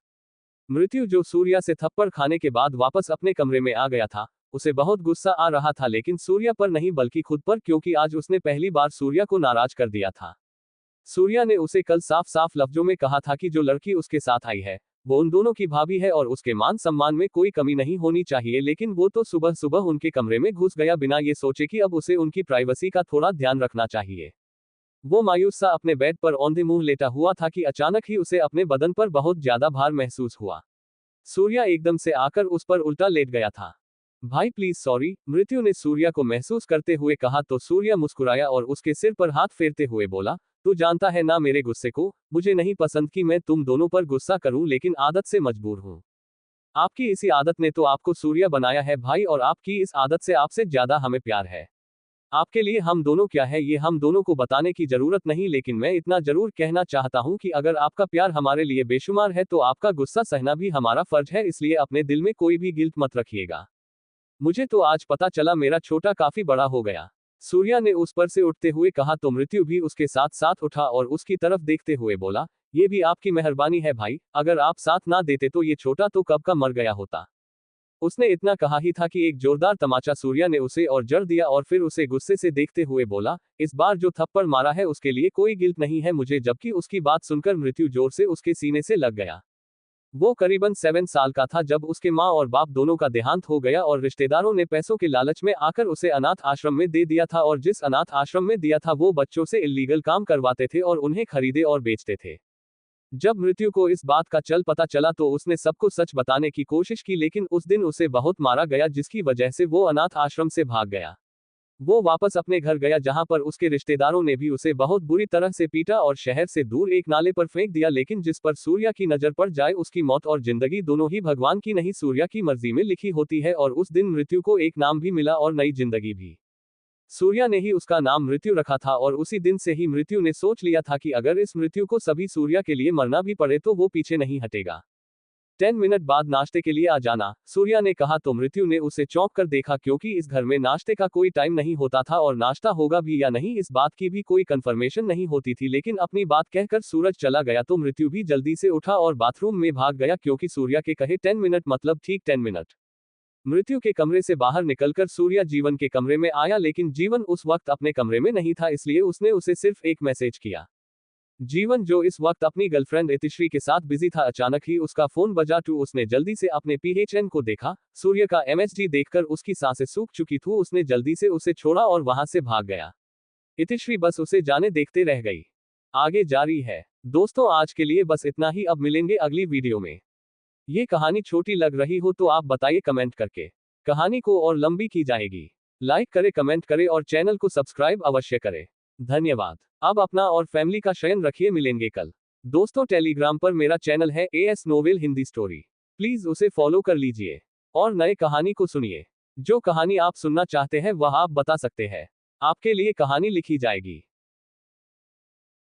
मृत्यु, जो सूर्या से थप्पड़ खाने के बाद वापस अपने कमरे में आ गया था, उसे बहुत गुस्सा आ रहा था, लेकिन सूर्या पर नहीं बल्कि खुद पर, क्योंकि आज उसने पहली बार सूर्या को नाराज कर दिया था। सूर्या ने उसे कल साफ साफ लफ्जों में कहा था कि जो लड़की उसके साथ आई है वो उन दोनों की भाभी है और उसके मान सम्मान में कोई कमी नहीं होनी चाहिए, लेकिन वो तो सुबह सुबह उनके कमरे में घुस गया बिना ये सोचे कि अब उसे उनकी प्राइवेसी का थोड़ा ध्यान रखना चाहिए। वो मायूस सा अपने बेड पर औंधे मुंह लेटा हुआ था कि अचानक ही उसे अपने बदन पर बहुत ज्यादा भार महसूस हुआ। सूर्या एकदम से आकर उस पर उल्टा लेट गया था। भाई प्लीज सॉरी, मृत्यु ने सूर्या को महसूस करते हुए कहा तो सूर्या मुस्कुराया और उसके सिर पर हाथ फेरते हुए बोला, तू जानता है ना मेरे गुस्से को, मुझे नहीं पसंद कि मैं तुम दोनों पर गुस्सा करूं, लेकिन आदत से मजबूर हूं। आपकी इसी आदत ने तो आपको सूर्या बनाया है भाई, और आपकी इस आदत से आपसे ज्यादा हमें प्यार है। आपके लिए हम दोनों क्या है ये हम दोनों को बताने की जरूरत नहीं, लेकिन मैं इतना जरूर कहना चाहता हूं कि अगर आपका प्यार हमारे लिए बेशुमार है तो आपका गुस्सा सहना भी हमारा फर्ज है, इसलिए अपने दिल में कोई भी गिल्ट मत रखिएगा। मुझे तो आज पता चला मेरा छोटा काफी बड़ा हो गया। सूर्या ने उस पर से उठते हुए कहा तो मृत्यु भी उसके साथ साथ उठा और उसकी तरफ देखते हुए बोला, ये भी आपकी मेहरबानी है भाई, अगर आप साथ ना देते तो ये छोटा तो कब का मर गया होता। उसने इतना कहा ही था कि एक जोरदार तमाचा सूर्या ने उसे और जड़ दिया और फिर उसे गुस्से से देखते हुए बोला, इस बार जो थप्पड़ मारा है उसके लिए कोई गिल्ट नहीं है मुझे, जबकि उसकी बात सुनकर मृत्यु जोर से उसके सीने से लग गया। वो करीबन 7 साल का था जब उसके माँ और बाप दोनों का देहांत हो गया और रिश्तेदारों ने पैसों के लालच में आकर उसे अनाथ आश्रम में दे दिया था, और जिस अनाथ आश्रम में दिया था वो बच्चों से इल्लीगल काम करवाते थे और उन्हें खरीदे और बेचते थे। जब मृत्यु को इस बात का पता चला तो उसने सबको सच बताने की कोशिश की, लेकिन उस दिन उसे बहुत मारा गया जिसकी वजह से वो अनाथ आश्रम से भाग गया। वो वापस अपने घर गया जहां पर उसके रिश्तेदारों ने भी उसे बहुत बुरी तरह से पीटा और शहर से दूर एक नाले पर फेंक दिया, लेकिन जिस पर सूर्या की नजर पड़ जाए उसकी मौत और जिंदगी दोनों ही भगवान की नहीं सूर्या की मर्जी में लिखी होती है, और उस दिन मृत्यु को एक नाम भी मिला और नई जिंदगी भी। सूर्या ने ही उसका नाम मृत्यु रखा था और उसी दिन से ही मृत्यु ने सोच लिया था कि अगर इस मृत्यु को सभी सूर्या के लिए मरना भी पड़े तो वो पीछे नहीं हटेगा। 10 मिनट बाद नाश्ते के लिए आ जाना, सूर्या ने कहा तो मृत्यु ने उसे चौंक कर देखा, क्योंकि इस घर में नाश्ते का कोई टाइम नहीं होता था और नाश्ता होगा भी या नहीं इस बात की भी कोई कंफर्मेशन नहीं होती थी, लेकिन अपनी बात कहकर सूरज चला गया तो मृत्यु भी जल्दी से उठा और बाथरूम में भाग गया, क्योंकि सूर्या के कहे 10 मिनट मतलब ठीक 10 मिनट। मृत्यु के कमरे से बाहर निकलकर सूर्या जीवन के कमरे में आया, लेकिन जीवन उस वक्त अपने कमरे में नहीं था, इसलिए उसने उसे सिर्फ एक मैसेज किया। जीवन, जो इस वक्त अपनी गर्लफ्रेंड इतिश्री के साथ बिजी था, अचानक ही उसका फोन बजा तो उसने जल्दी से अपने PHN को देखा। सूर्य का MSG देखकर उसकी सांसें सूख चुकी थी, उसने जल्दी से उसे छोड़ा और वहां से भाग गया। इतिश्री बस उसे जाने देखते रह गई। आगे जारी है। दोस्तों, आज के लिए बस इतना ही, अब मिलेंगे अगली वीडियो में। ये कहानी छोटी लग रही हो तो आप बताइए कमेंट करके। कहानी को और लंबी की जाएगी। लाइक करे, कमेंट करे और चैनल को सब्सक्राइब अवश्य करें। धन्यवाद। अब अपना और फैमिली का शयन रखिए, मिलेंगे कल। दोस्तों, टेलीग्राम पर मेरा चैनल है AS novel Hindi story, please उसे फॉलो कर लीजिए और नए कहानी को सुनिए। जो कहानी आप सुनना चाहते हैं वह आप बता सकते हैं, आपके लिए कहानी लिखी जाएगी।